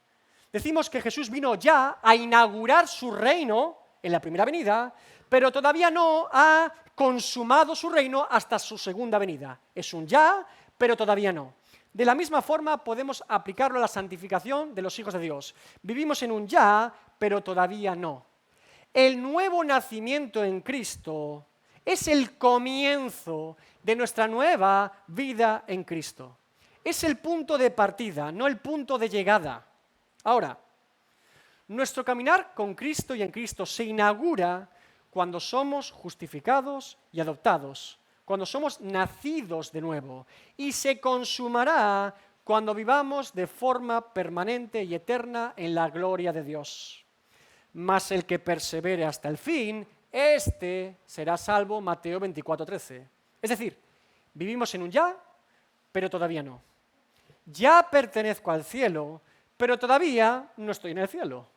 Decimos que Jesús vino ya a inaugurar su reino en la primera venida, pero todavía no ha consumado su reino hasta su segunda venida. Es un ya, pero todavía no. De la misma forma podemos aplicarlo a la santificación de los hijos de Dios. Vivimos en un ya, pero todavía no. El nuevo nacimiento en Cristo es el comienzo de nuestra nueva vida en Cristo. Es el punto de partida, no el punto de llegada. Ahora, nuestro caminar con Cristo y en Cristo se inaugura cuando somos justificados y adoptados, cuando somos nacidos de nuevo, y se consumará cuando vivamos de forma permanente y eterna en la gloria de Dios. Mas el que persevere hasta el fin, este será salvo, Mateo 24:13. Es decir, vivimos en un ya, pero todavía no. Ya pertenezco al cielo, pero todavía no estoy en el cielo.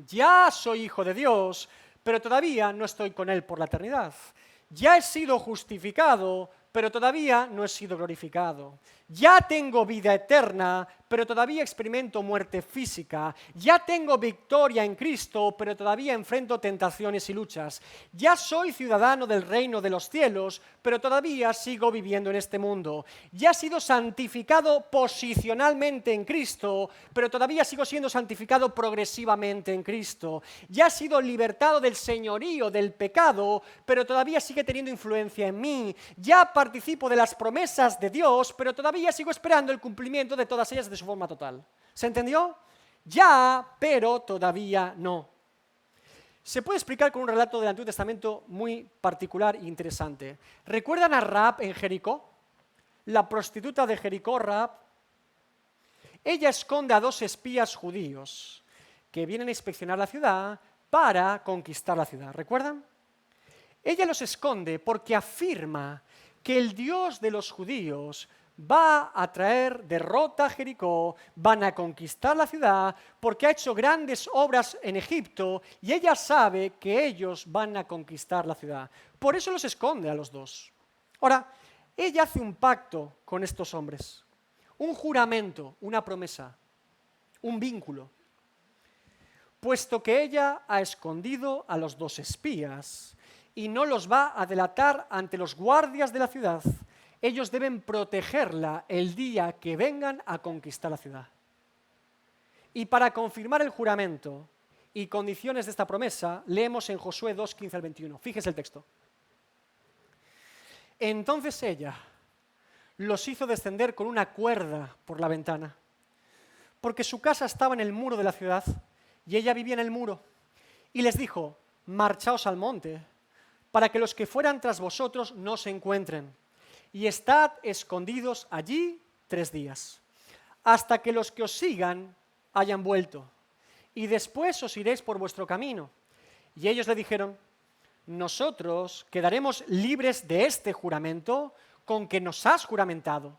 Ya soy hijo de Dios, pero todavía no estoy con Él por la eternidad. Ya he sido justificado, pero todavía no he sido glorificado. Ya tengo vida eterna, pero todavía experimento muerte física. Ya tengo victoria en Cristo, pero todavía enfrento tentaciones y luchas. Ya soy ciudadano del reino de los cielos, pero todavía sigo viviendo en este mundo. Ya he sido santificado posicionalmente en Cristo, pero todavía sigo siendo santificado progresivamente en Cristo. Ya he sido libertado del señorío del pecado, pero todavía sigue teniendo influencia en mí. Ya participo de las promesas de Dios, pero todavía sigo esperando el cumplimiento de todas ellas de su forma total. ¿Se entendió? Ya, pero todavía no. Se puede explicar con un relato del Antiguo Testamento muy particular e interesante. ¿Recuerdan a Rahab en Jericó? La prostituta de Jericó, Rahab. Ella esconde a 2 espías judíos que vienen a inspeccionar la ciudad para conquistar la ciudad. ¿Recuerdan? Ella los esconde porque afirma que el Dios de los judíos va a traer derrota a Jericó, van a conquistar la ciudad porque ha hecho grandes obras en Egipto y ella sabe que ellos van a conquistar la ciudad. Por eso los esconde a los 2. Ahora, ella hace un pacto con estos hombres, un juramento, una promesa, un vínculo. Puesto que ella ha escondido a los 2 espías y no los va a delatar ante los guardias de la ciudad, ellos deben protegerla el día que vengan a conquistar la ciudad. Y para confirmar el juramento y condiciones de esta promesa, leemos en Josué 2:15 al 21. Fíjese el texto. Entonces ella los hizo descender con una cuerda por la ventana, porque su casa estaba en el muro de la ciudad y ella vivía en el muro. Y les dijo, marchaos al monte, para que los que fueran tras vosotros no se encuentren. y estad escondidos allí 3 días, hasta que los que os sigan hayan vuelto, y después os iréis por vuestro camino. Y ellos le dijeron: nosotros quedaremos libres de este juramento con que nos has juramentado.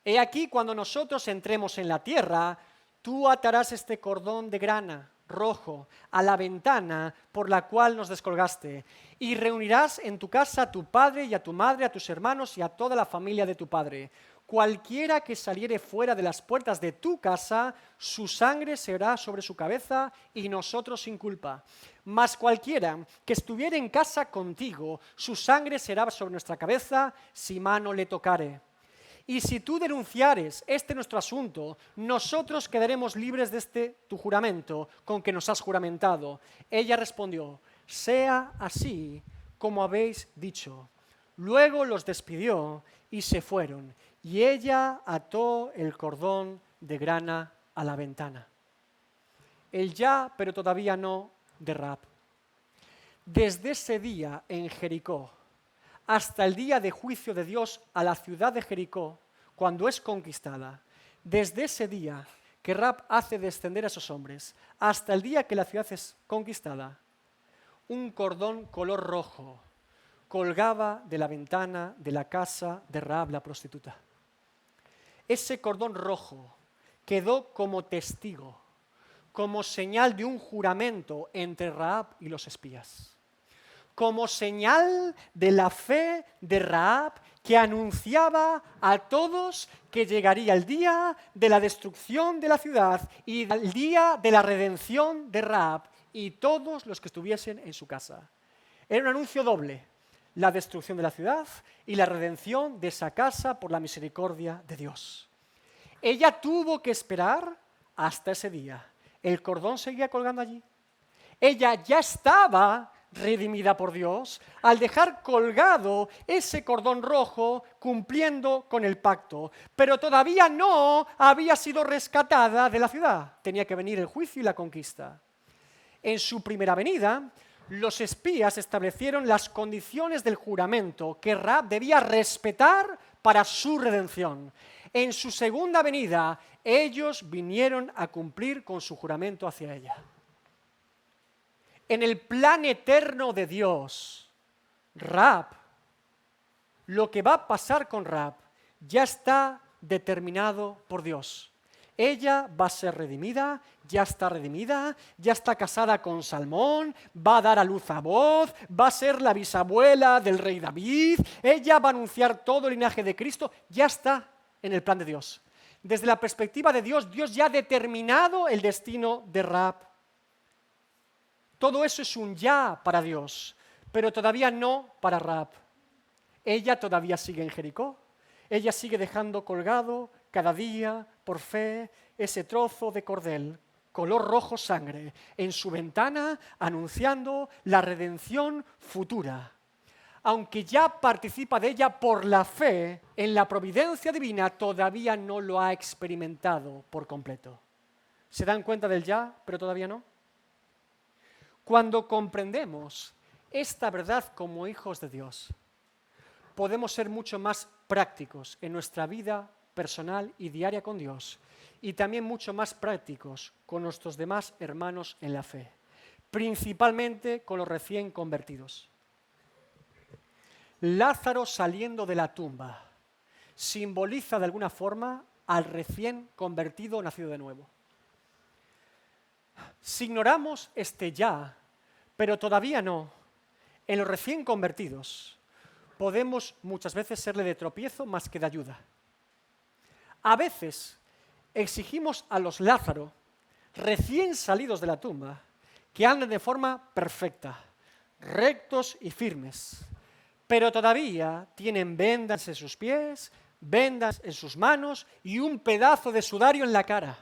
He aquí, cuando nosotros entremos en la tierra, tú atarás este cordón de grana rojo a la ventana por la cual nos descolgaste, y reunirás en tu casa a tu padre y a tu madre, a tus hermanos y a toda la familia de tu padre. Cualquiera que saliere fuera de las puertas de tu casa, su sangre será sobre su cabeza y nosotros sin culpa. Mas cualquiera que estuviere en casa contigo, su sangre será sobre nuestra cabeza si mano le tocare. Y si tú denunciares este nuestro asunto, nosotros quedaremos libres de este tu juramento con que nos has juramentado. Ella respondió: sea así como habéis dicho. Luego los despidió y se fueron, y ella ató el cordón de grana a la ventana. El ya, pero todavía no, de Rahab. Desde ese día en Jericó hasta el día de juicio de Dios a la ciudad de Jericó, cuando es conquistada, desde ese día que Rahab hace descender a esos hombres, hasta el día que la ciudad es conquistada, un cordón color rojo colgaba de la ventana de la casa de Rahab la prostituta. Ese cordón rojo quedó como testigo, como señal de un juramento entre Rahab y los espías, como señal de la fe de Rahab que anunciaba a todos que llegaría el día de la destrucción de la ciudad y el día de la redención de Rahab y todos los que estuviesen en su casa. Era un anuncio doble: la destrucción de la ciudad y la redención de esa casa por la misericordia de Dios. Ella tuvo que esperar hasta ese día. El cordón seguía colgando allí. Ella ya estaba redimida por Dios al dejar colgado ese cordón rojo, cumpliendo con el pacto, pero todavía no había sido rescatada de la ciudad. Tenía que venir el juicio y la conquista. En su primera venida, los espías establecieron las condiciones del juramento que Rahab debía respetar para su redención. En su segunda venida, ellos vinieron a cumplir con su juramento hacia ella. En el plan eterno de Dios, Rahab, lo que va a pasar con Rahab ya está determinado por Dios. Ella va a ser redimida, ya está casada con Salmón, va a dar a luz a Booz, va a ser la bisabuela del rey David, ella va a anunciar todo el linaje de Cristo, ya está en el plan de Dios. Desde la perspectiva de Dios, Dios ya ha determinado el destino de Rahab. Todo eso es un ya para Dios, pero todavía no para Rahab. Ella todavía sigue en Jericó, ella sigue dejando colgado cada día, por fe, ese trozo de cordel, color rojo sangre, en su ventana, anunciando la redención futura. Aunque ya participa de ella por la fe, en la providencia divina todavía no lo ha experimentado por completo. ¿Se dan cuenta del ya, pero todavía no? Cuando comprendemos esta verdad como hijos de Dios, podemos ser mucho más prácticos en nuestra vida personal y diaria con Dios, y también mucho más prácticos con nuestros demás hermanos en la fe, principalmente con los recién convertidos. Lázaro saliendo de la tumba simboliza de alguna forma al recién convertido nacido de nuevo. Si ignoramos este ya, pero todavía no, en los recién convertidos podemos muchas veces serle de tropiezo más que de ayuda. A veces exigimos a los Lázaro, recién salidos de la tumba, que anden de forma perfecta, rectos y firmes, pero todavía tienen vendas en sus pies, vendas en sus manos y un pedazo de sudario en la cara.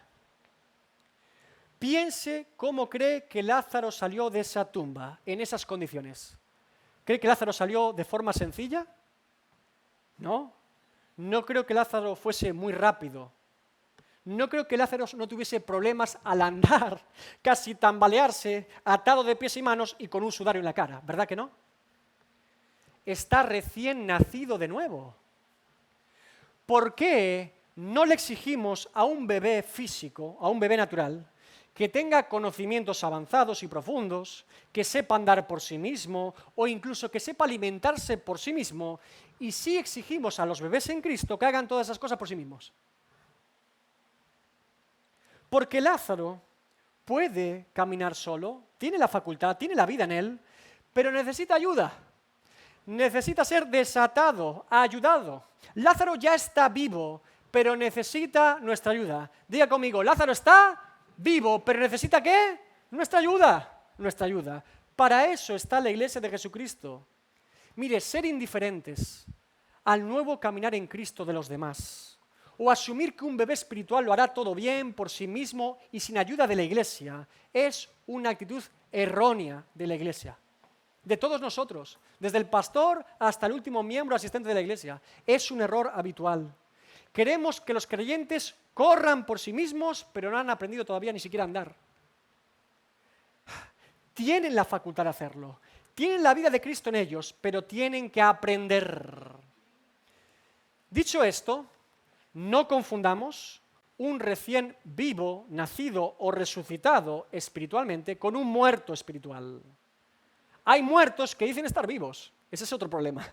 Piense cómo cree que Lázaro salió de esa tumba, en esas condiciones. ¿Cree que Lázaro salió de forma sencilla? No. No creo que Lázaro fuese muy rápido. No creo que Lázaro no tuviese problemas al andar, casi tambalearse, atado de pies y manos y con un sudario en la cara. ¿Verdad que no? Está recién nacido de nuevo. ¿por qué no le exigimos a un bebé físico, a un bebé natural, que tenga conocimientos avanzados y profundos, que sepa andar por sí mismo o incluso que sepa alimentarse por sí mismo, y sí exigimos a los bebés en Cristo que hagan todas esas cosas por sí mismos? Porque Lázaro puede caminar solo, tiene la facultad, tiene la vida en él, pero necesita ayuda. Necesita ser desatado, ayudado. Lázaro ya está vivo, pero necesita nuestra ayuda. Diga conmigo, Lázaro está vivo, pero ¿necesita qué? Nuestra ayuda. Nuestra ayuda. Para eso está la Iglesia de Jesucristo. Mire, ser indiferentes al nuevo caminar en Cristo de los demás, o asumir que un bebé espiritual lo hará todo bien por sí mismo y sin ayuda de la Iglesia, es una actitud errónea de la Iglesia. De todos nosotros, desde el pastor hasta el último miembro asistente de la Iglesia. Es un error habitual. Queremos que los creyentes corran por sí mismos, pero no han aprendido todavía ni siquiera a andar. Tienen la facultad de hacerlo. Tienen la vida de Cristo en ellos, pero tienen que aprender. Dicho esto, no confundamos un recién vivo, nacido o resucitado espiritualmente con un muerto espiritual. Hay muertos que dicen estar vivos. Ese es otro problema.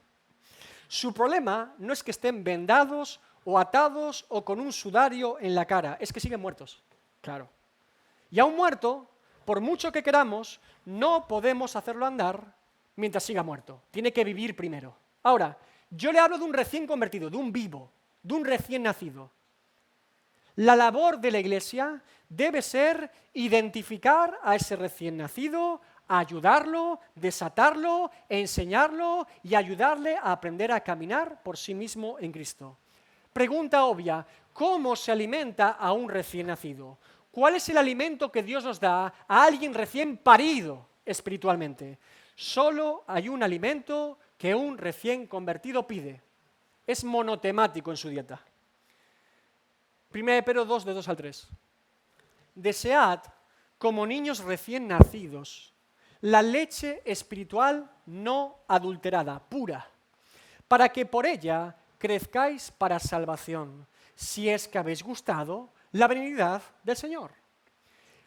Su problema no es que estén vendados o atados o con un sudario en la cara, es que siguen muertos. Claro. Y a un muerto, por mucho que queramos, no podemos hacerlo andar mientras siga muerto. Tiene que vivir primero. Ahora, yo le hablo de un recién convertido, de un vivo, de un recién nacido. La labor de la Iglesia debe ser identificar a ese recién nacido, ayudarlo, desatarlo, enseñarlo y ayudarle a aprender a caminar por sí mismo en Cristo. Pregunta obvia, ¿cómo se alimenta a un recién nacido? ¿Cuál es el alimento que Dios nos da a alguien recién parido espiritualmente? Solo hay un alimento que un recién convertido pide. Es monotemático en su dieta. 1 Pedro 2, de 2 al 3. Desead, como niños recién nacidos, la leche espiritual no adulterada, pura, para que por ella crezcáis para salvación, si es que habéis gustado la benignidad del Señor.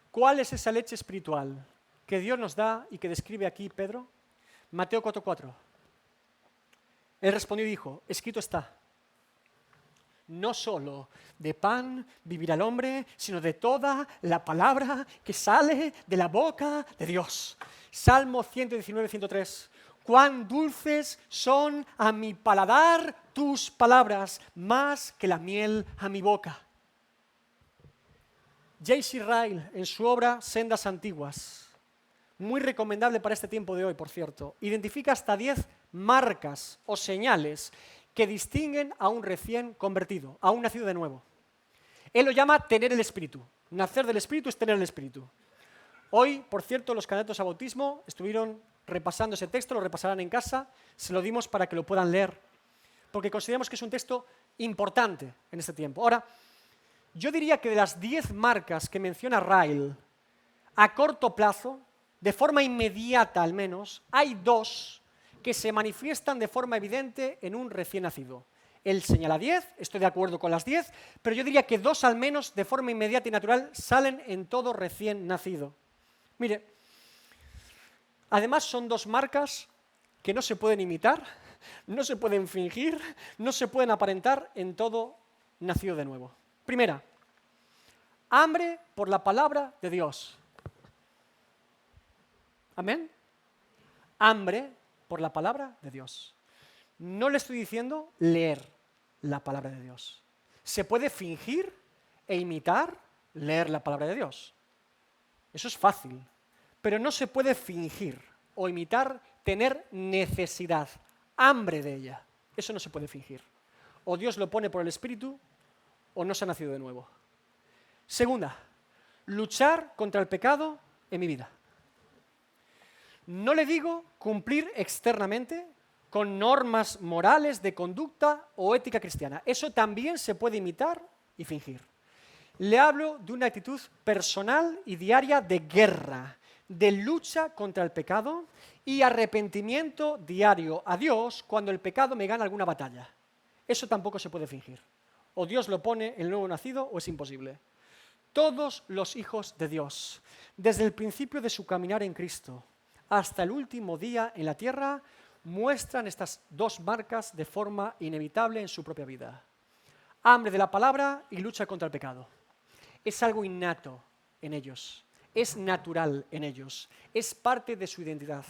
¿Cuál es esa leche espiritual que Dios nos da y que describe aquí Pedro? Mateo 4:4. Él respondió y dijo, escrito está, no solo de pan vivirá el hombre, sino de toda la palabra que sale de la boca de Dios. Salmo 119, 103. Cuán dulces son a mi paladar tus palabras, más que la miel a mi boca. J.C. Ryle, en su obra Sendas Antiguas, muy recomendable para este tiempo de hoy, por cierto, identifica hasta 10 marcas o señales que distinguen a un recién convertido, a un nacido de nuevo. Él lo llama tener el Espíritu. Nacer del Espíritu es tener el Espíritu. Hoy, por cierto, los candidatos a bautismo estuvieron repasando ese texto, lo repasarán en casa, se lo dimos para que lo puedan leer, porque consideramos que es un texto importante en este tiempo. Ahora, yo diría que de las 10 marcas que menciona Ryle, a corto plazo, de forma inmediata al menos, hay 2 que se manifiestan de forma evidente en un recién nacido. Él señala 10, estoy de acuerdo con las 10, pero yo diría que 2 al menos de forma inmediata y natural salen en todo recién nacido. Mire, además son 2 marcas que no se pueden imitar, no se pueden fingir, no se pueden aparentar en todo nacido de nuevo. Primera, hambre por la palabra de Dios. ¿Amén? Hambre por la palabra de Dios. No le estoy diciendo leer la palabra de Dios. Se puede fingir e imitar leer la palabra de Dios. Eso es fácil. Pero no se puede fingir o imitar tener necesidad, hambre de ella. Eso no se puede fingir. O Dios lo pone por el Espíritu o no se ha nacido de nuevo. Segunda, luchar contra el pecado en mi vida. No le digo cumplir externamente con normas morales de conducta o ética cristiana. Eso también se puede imitar y fingir. Le hablo de una actitud personal y diaria de guerra, de lucha contra el pecado y arrepentimiento diario a Dios cuando el pecado me gana alguna batalla. Eso tampoco se puede fingir. O Dios lo pone el nuevo nacido o es imposible. Todos los hijos de Dios, desde el principio de su caminar en Cristo hasta el último día en la tierra, muestran estas dos marcas de forma inevitable en su propia vida. Hambre de la palabra y lucha contra el pecado. Es algo innato en ellos, es natural en ellos, es parte de su identidad.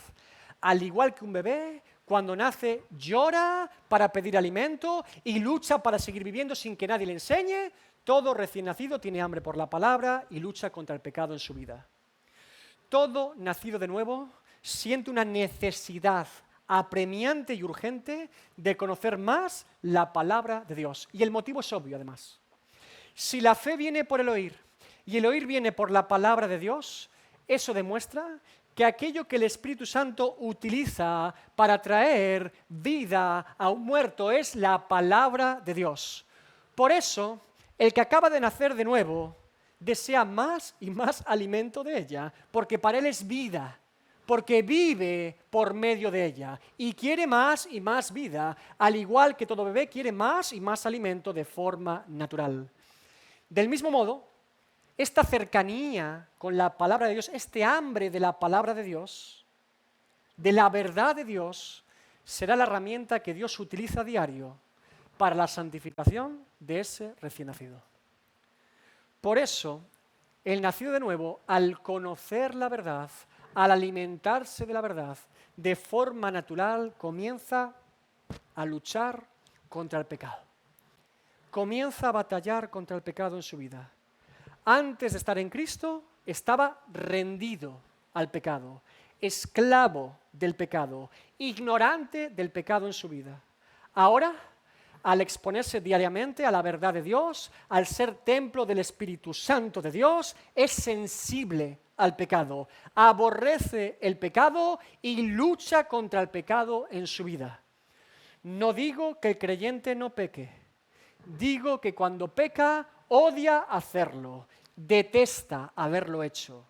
Al igual que un bebé, cuando nace llora para pedir alimento y lucha para seguir viviendo sin que nadie le enseñe, todo recién nacido tiene hambre por la palabra y lucha contra el pecado en su vida. Todo nacido de nuevo siente una necesidad apremiante y urgente de conocer más la palabra de Dios. Y el motivo es obvio, además. Si la fe viene por el oír y el oír viene por la palabra de Dios, eso demuestra que aquello que el Espíritu Santo utiliza para traer vida a un muerto es la palabra de Dios. Por eso, el que acaba de nacer de nuevo desea más y más alimento de ella, porque para él es vida, porque vive por medio de ella y quiere más y más vida, al igual que todo bebé quiere más y más alimento de forma natural. Del mismo modo, esta cercanía con la palabra de Dios, este hambre de la palabra de Dios, de la verdad de Dios, será la herramienta que Dios utiliza a diario para la santificación de ese recién nacido. Por eso, el nacido de nuevo, al conocer la verdad, al alimentarse de la verdad, de forma natural comienza a luchar contra el pecado. Comienza a batallar contra el pecado en su vida. Antes de estar en Cristo, estaba rendido al pecado, esclavo del pecado, ignorante del pecado en su vida. Ahora, al exponerse diariamente a la verdad de Dios, al ser templo del Espíritu Santo de Dios, es sensible al pecado, aborrece el pecado y lucha contra el pecado en su vida. No digo que el creyente no peque, digo que cuando peca odia hacerlo, detesta haberlo hecho,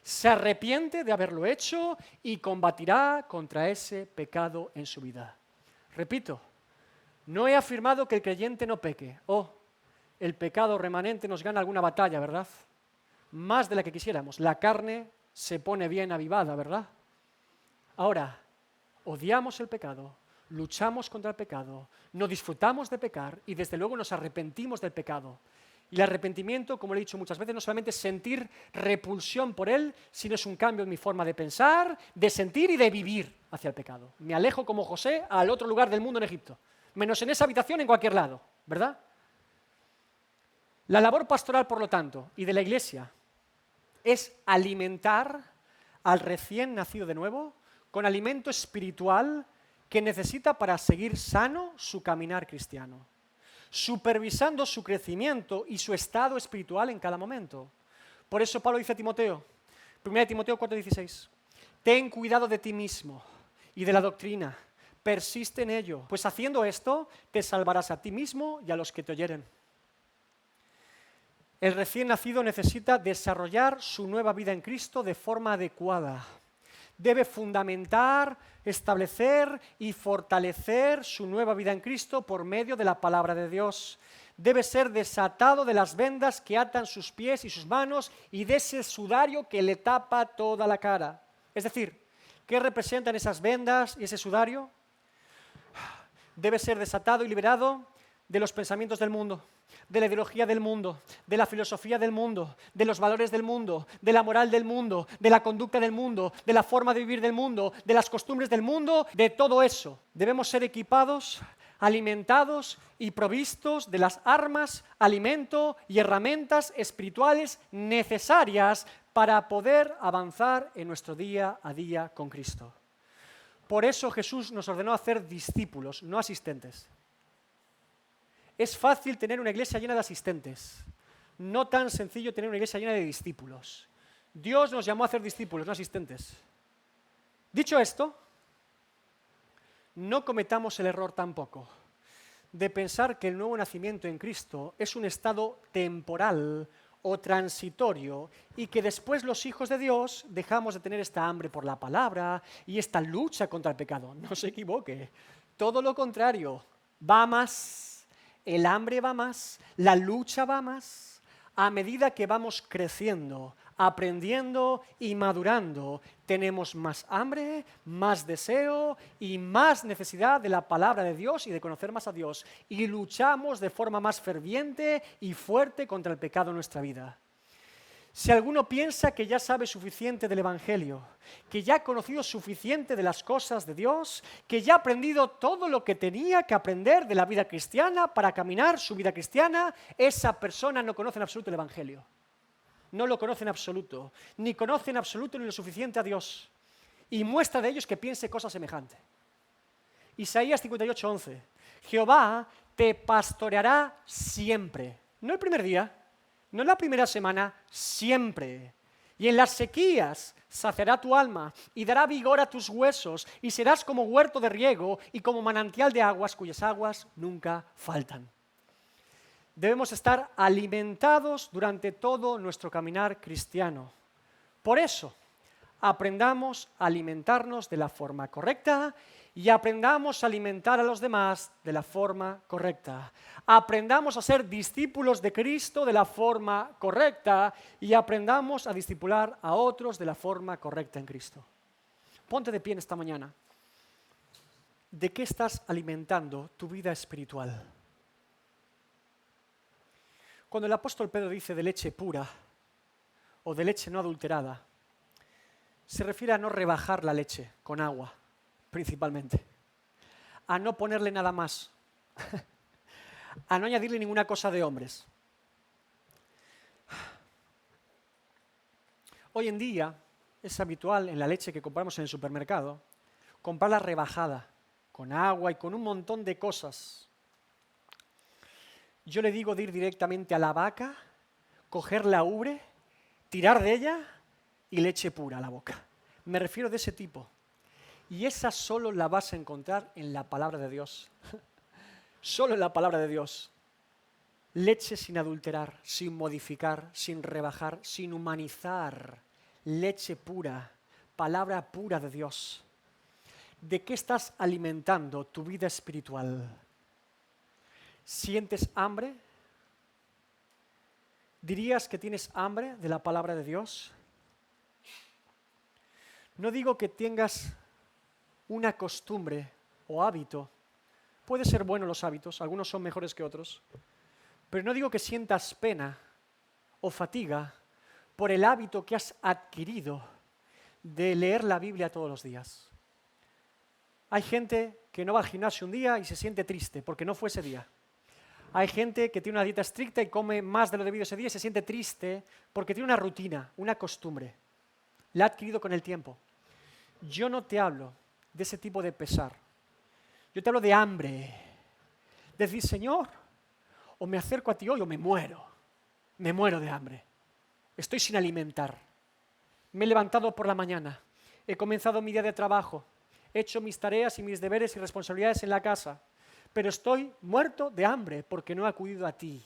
se arrepiente de haberlo hecho y combatirá contra ese pecado en su vida. Repito, no he afirmado que el creyente no peque. El pecado remanente nos gana alguna batalla, ¿verdad? Más de la que quisiéramos. La carne se pone bien avivada, ¿verdad? Ahora, odiamos el pecado, luchamos contra el pecado, no disfrutamos de pecar y desde luego nos arrepentimos del pecado. Y el arrepentimiento, como le he dicho muchas veces, no solamente es sentir repulsión por él, sino es un cambio en mi forma de pensar, de sentir y de vivir hacia el pecado. Me alejo como José al otro lugar del mundo en Egipto, menos en esa habitación en cualquier lado, ¿verdad? La labor pastoral, por lo tanto, y de la Iglesia, es alimentar al recién nacido de nuevo con alimento espiritual que necesita para seguir sano su caminar cristiano, supervisando su crecimiento y su estado espiritual en cada momento. Por eso Pablo dice a Timoteo, 1 Timoteo 4:16, ten cuidado de ti mismo y de la doctrina, persiste en ello, pues haciendo esto te salvarás a ti mismo y a los que te oyeren. El recién nacido necesita desarrollar su nueva vida en Cristo de forma adecuada. Debe fundamentar, establecer y fortalecer su nueva vida en Cristo por medio de la palabra de Dios. Debe ser desatado de las vendas que atan sus pies y sus manos y de ese sudario que le tapa toda la cara. Es decir, ¿qué representan esas vendas y ese sudario? Debe ser desatado y liberado de los pensamientos del mundo, de la ideología del mundo, de la filosofía del mundo, de los valores del mundo, de la moral del mundo, de la conducta del mundo, de la forma de vivir del mundo, de las costumbres del mundo, de todo eso. Debemos ser equipados, alimentados y provistos de las armas, alimento y herramientas espirituales necesarias para poder avanzar en nuestro día a día con Cristo. Por eso Jesús nos ordenó hacer discípulos, no asistentes. Es fácil tener una iglesia llena de asistentes, no tan sencillo tener una iglesia llena de discípulos. Dios nos llamó a hacer discípulos, no asistentes. Dicho esto, no cometamos el error tampoco de pensar que el nuevo nacimiento en Cristo es un estado temporal o transitorio y que después los hijos de Dios dejamos de tener esta hambre por la palabra y esta lucha contra el pecado. No se equivoque, todo lo contrario, va más. el hambre va más, la lucha va más. A medida que vamos creciendo, aprendiendo y madurando, tenemos más hambre, más deseo y más necesidad de la palabra de Dios y de conocer más a Dios. Y luchamos de forma más ferviente y fuerte contra el pecado en nuestra vida. Si alguno piensa que ya sabe suficiente del Evangelio, que ya ha conocido suficiente de las cosas de Dios, que ya ha aprendido todo lo que tenía que aprender de la vida cristiana para caminar su vida cristiana, esa persona no conoce en absoluto el Evangelio. No lo conoce en absoluto, ni conoce en absoluto ni lo suficiente a Dios. Y muestra de ello es que piense cosas semejantes. Isaías 58:11. Jehová te pastoreará siempre. No el primer día, no en la primera semana, siempre. Y en las sequías saciará tu alma y dará vigor a tus huesos y serás como huerto de riego y como manantial de aguas cuyas aguas nunca faltan. Debemos estar alimentados durante todo nuestro caminar cristiano. Por eso, aprendamos a alimentarnos de la forma correcta y aprendamos a alimentar a los demás de la forma correcta. Aprendamos a ser discípulos de Cristo de la forma correcta y aprendamos a discipular a otros de la forma correcta en Cristo. Ponte de pie en esta mañana. ¿De qué estás alimentando tu vida espiritual? Cuando el apóstol Pedro dice de leche pura o de leche no adulterada, se refiere a no rebajar la leche con agua, principalmente, a no ponerle nada más, a no añadirle ninguna cosa de hombres. Hoy en día es habitual en la leche que compramos en el supermercado comprarla rebajada, con agua y con un montón de cosas. Yo le digo de ir directamente a la vaca, coger la ubre, tirar de ella y leche pura a la boca. Me refiero de ese tipo. Y esa solo la vas a encontrar en la palabra de Dios. Solo en la palabra de Dios. Leche sin adulterar, sin modificar, sin rebajar, sin humanizar. Leche pura, palabra pura de Dios. ¿De qué estás alimentando tu vida espiritual? ¿Sientes hambre? ¿Dirías que tienes hambre de la palabra de Dios? No digo que tengas una costumbre o hábito. Puede ser bueno los hábitos, algunos son mejores que otros, pero no digo que sientas pena o fatiga por el hábito que has adquirido de leer la Biblia todos los días. Hay gente que no va al gimnasio un día y se siente triste porque no fue ese día. Hay gente que tiene una dieta estricta y come más de lo debido ese día y se siente triste porque tiene una rutina, una costumbre. La ha adquirido con el tiempo. Yo no te hablo de ese tipo de pesar. Yo te hablo de hambre. De decir, Señor, o me acerco a ti hoy o me muero. Me muero de hambre. Estoy sin alimentar. Me he levantado por la mañana. He comenzado mi día de trabajo. He hecho mis tareas y mis deberes y responsabilidades en la casa. Pero estoy muerto de hambre porque no he acudido a ti.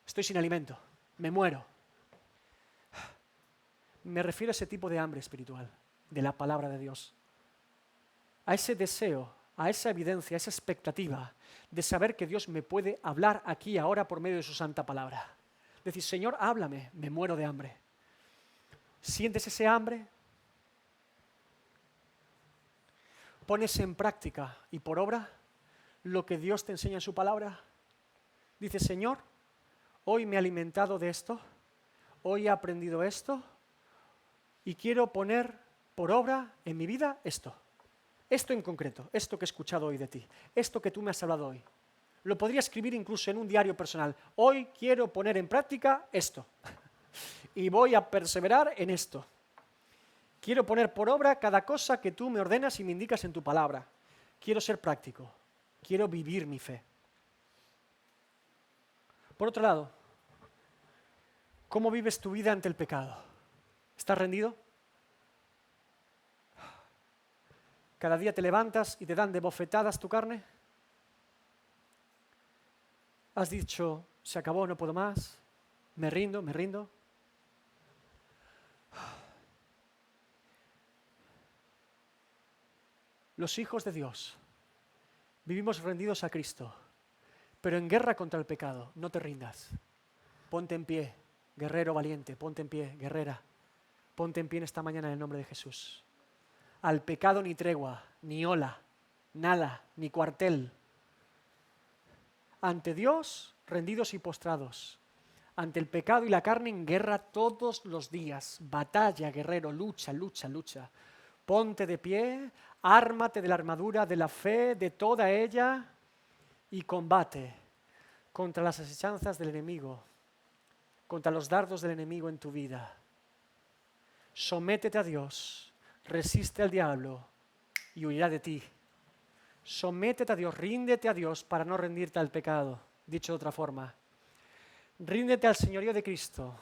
Estoy sin alimento. Me muero. Me refiero a ese tipo de hambre espiritual, de la palabra de Dios. A ese deseo, a esa evidencia, a esa expectativa de saber que Dios me puede hablar aquí y ahora por medio de su santa palabra. Decir, Señor, háblame, me muero de hambre. ¿Sientes ese hambre? ¿Pones en práctica y por obra lo que Dios te enseña en su palabra? Dice, Señor, hoy me he alimentado de esto, hoy he aprendido esto y quiero poner por obra en mi vida esto. Esto en concreto, esto que he escuchado hoy de ti, esto que tú me has hablado hoy. Lo podría escribir incluso en un diario personal. Hoy quiero poner en práctica esto y voy a perseverar en esto. Quiero poner por obra cada cosa que tú me ordenas y me indicas en tu palabra. Quiero ser práctico. Quiero vivir mi fe. Por otro lado, ¿cómo vives tu vida ante el pecado? ¿Estás rendido? ¿Cada día te levantas y te dan de bofetadas tu carne? ¿Has dicho, se acabó, no puedo más? Me rindo, me rindo. Los hijos de Dios vivimos rendidos a Cristo, Pero en guerra contra el pecado, no te rindas. Ponte en pie, guerrero valiente, ponte en pie, guerrera. Ponte en pie en esta mañana en el nombre de Jesús. Al pecado ni tregua, ni ola, nada, ni cuartel. Ante Dios, rendidos y postrados. Ante el pecado y la carne en guerra todos los días. Batalla, guerrero, lucha, lucha, lucha. Ponte de pie, ármate de la armadura de la fe, de toda ella, y combate contra las asechanzas del enemigo, contra los dardos del enemigo en tu vida. Sométete a Dios, resiste al diablo y huirá de ti. Sométete a Dios, ríndete a Dios para no rendirte al pecado. Dicho de otra forma, ríndete al señorío de Cristo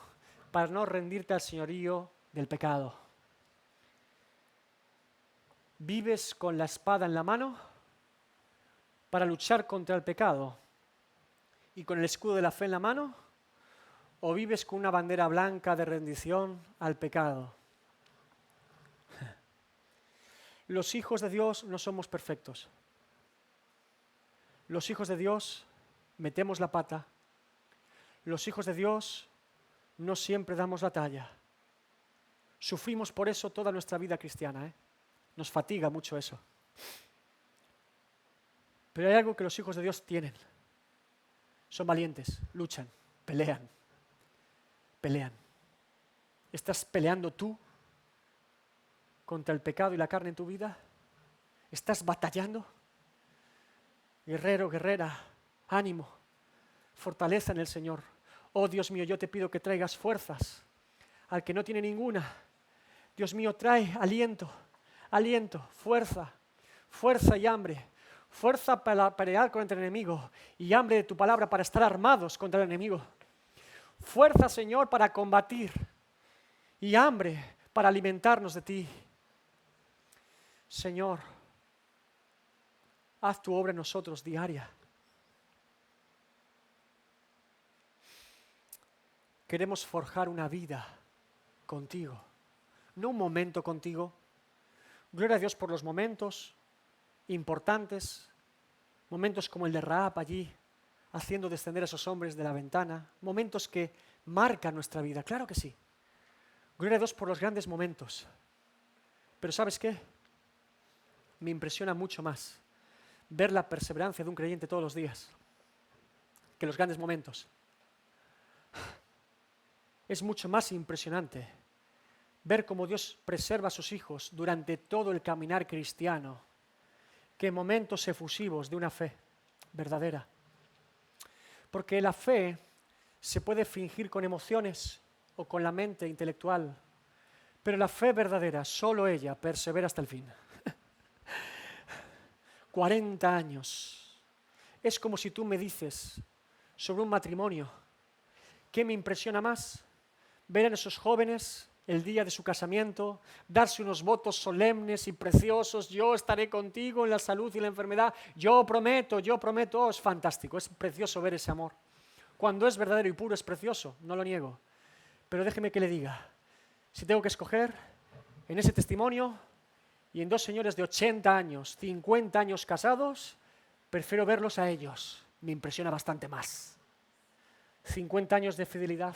para no rendirte al señorío del pecado. ¿Vives con la espada en la mano para luchar contra el pecado y con el escudo de la fe en la mano? ¿O vives con una bandera blanca de rendición al pecado? Los hijos de Dios no somos perfectos. Los hijos de Dios metemos la pata. Los hijos de Dios no siempre damos la talla. Sufrimos por eso toda nuestra vida cristiana, Nos fatiga mucho eso. Pero hay algo que los hijos de Dios tienen. Son valientes, luchan, pelean. Pelean. ¿Estás peleando tú contra el pecado y la carne en tu vida? ¿Estás batallando? Guerrero, guerrera, ánimo, fortaleza en el Señor. Oh Dios mío, yo te pido que traigas fuerzas al que no tiene ninguna. Dios mío, trae aliento, aliento, fuerza, fuerza y hambre. Fuerza para pelear contra el enemigo y hambre de tu palabra para estar armados contra el enemigo. Fuerza, Señor, para combatir y hambre para alimentarnos de ti. Señor, haz tu obra en nosotros diaria. Queremos forjar una vida contigo, no un momento contigo. Gloria a Dios por los momentos importantes, momentos como el de Rahab allí, haciendo descender a esos hombres de la ventana, momentos que marcan nuestra vida, claro que sí. Gloria a Dios por los grandes momentos. Pero ¿sabes qué? Me impresiona mucho más ver la perseverancia de un creyente todos los días que los grandes momentos. Es mucho más impresionante ver cómo Dios preserva a sus hijos durante todo el caminar cristiano que momentos efusivos de una fe verdadera. Porque la fe se puede fingir con emociones o con la mente intelectual, pero la fe verdadera, solo ella persevera hasta el fin. 40 años. Es como si tú me dices sobre un matrimonio, ¿qué me impresiona más? Ver a esos jóvenes el día de su casamiento, darse unos votos solemnes y preciosos, yo estaré contigo en la salud y la enfermedad, yo prometo, oh, es fantástico, es precioso ver ese amor. Cuando es verdadero y puro es precioso, no lo niego. Pero déjeme que le diga, si tengo que escoger en ese testimonio y en dos señores de 80 años, 50 años casados, prefiero verlos a ellos, me impresiona bastante más. 50 años de fidelidad,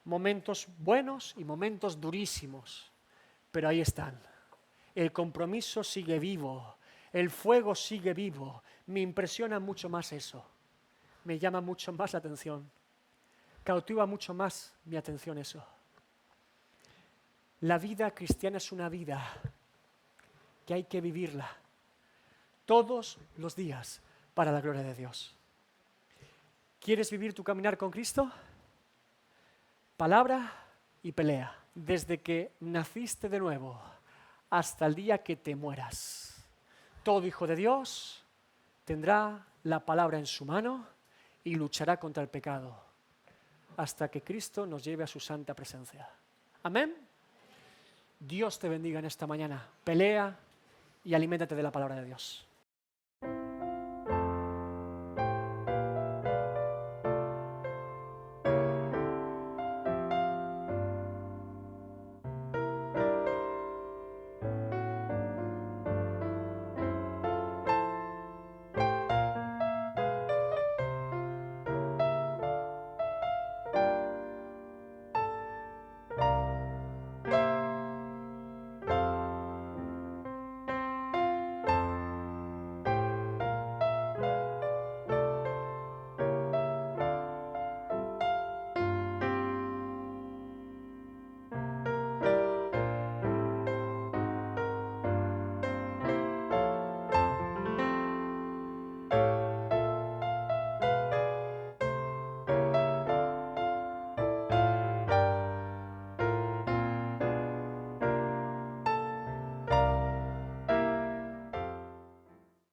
momentos buenos y momentos durísimos, pero ahí están. El compromiso sigue vivo, el fuego sigue vivo, me impresiona mucho más eso, me llama mucho más la atención, cautiva mucho más mi atención eso. La vida cristiana es una vida que hay que vivirla todos los días para la gloria de Dios. ¿Quieres vivir tu caminar con Cristo? Palabra y pelea, desde que naciste de nuevo hasta el día que te mueras. Todo hijo de Dios tendrá la palabra en su mano y luchará contra el pecado hasta que Cristo nos lleve a su santa presencia. Amén. Dios te bendiga en esta mañana. Pelea y aliméntate de la palabra de Dios.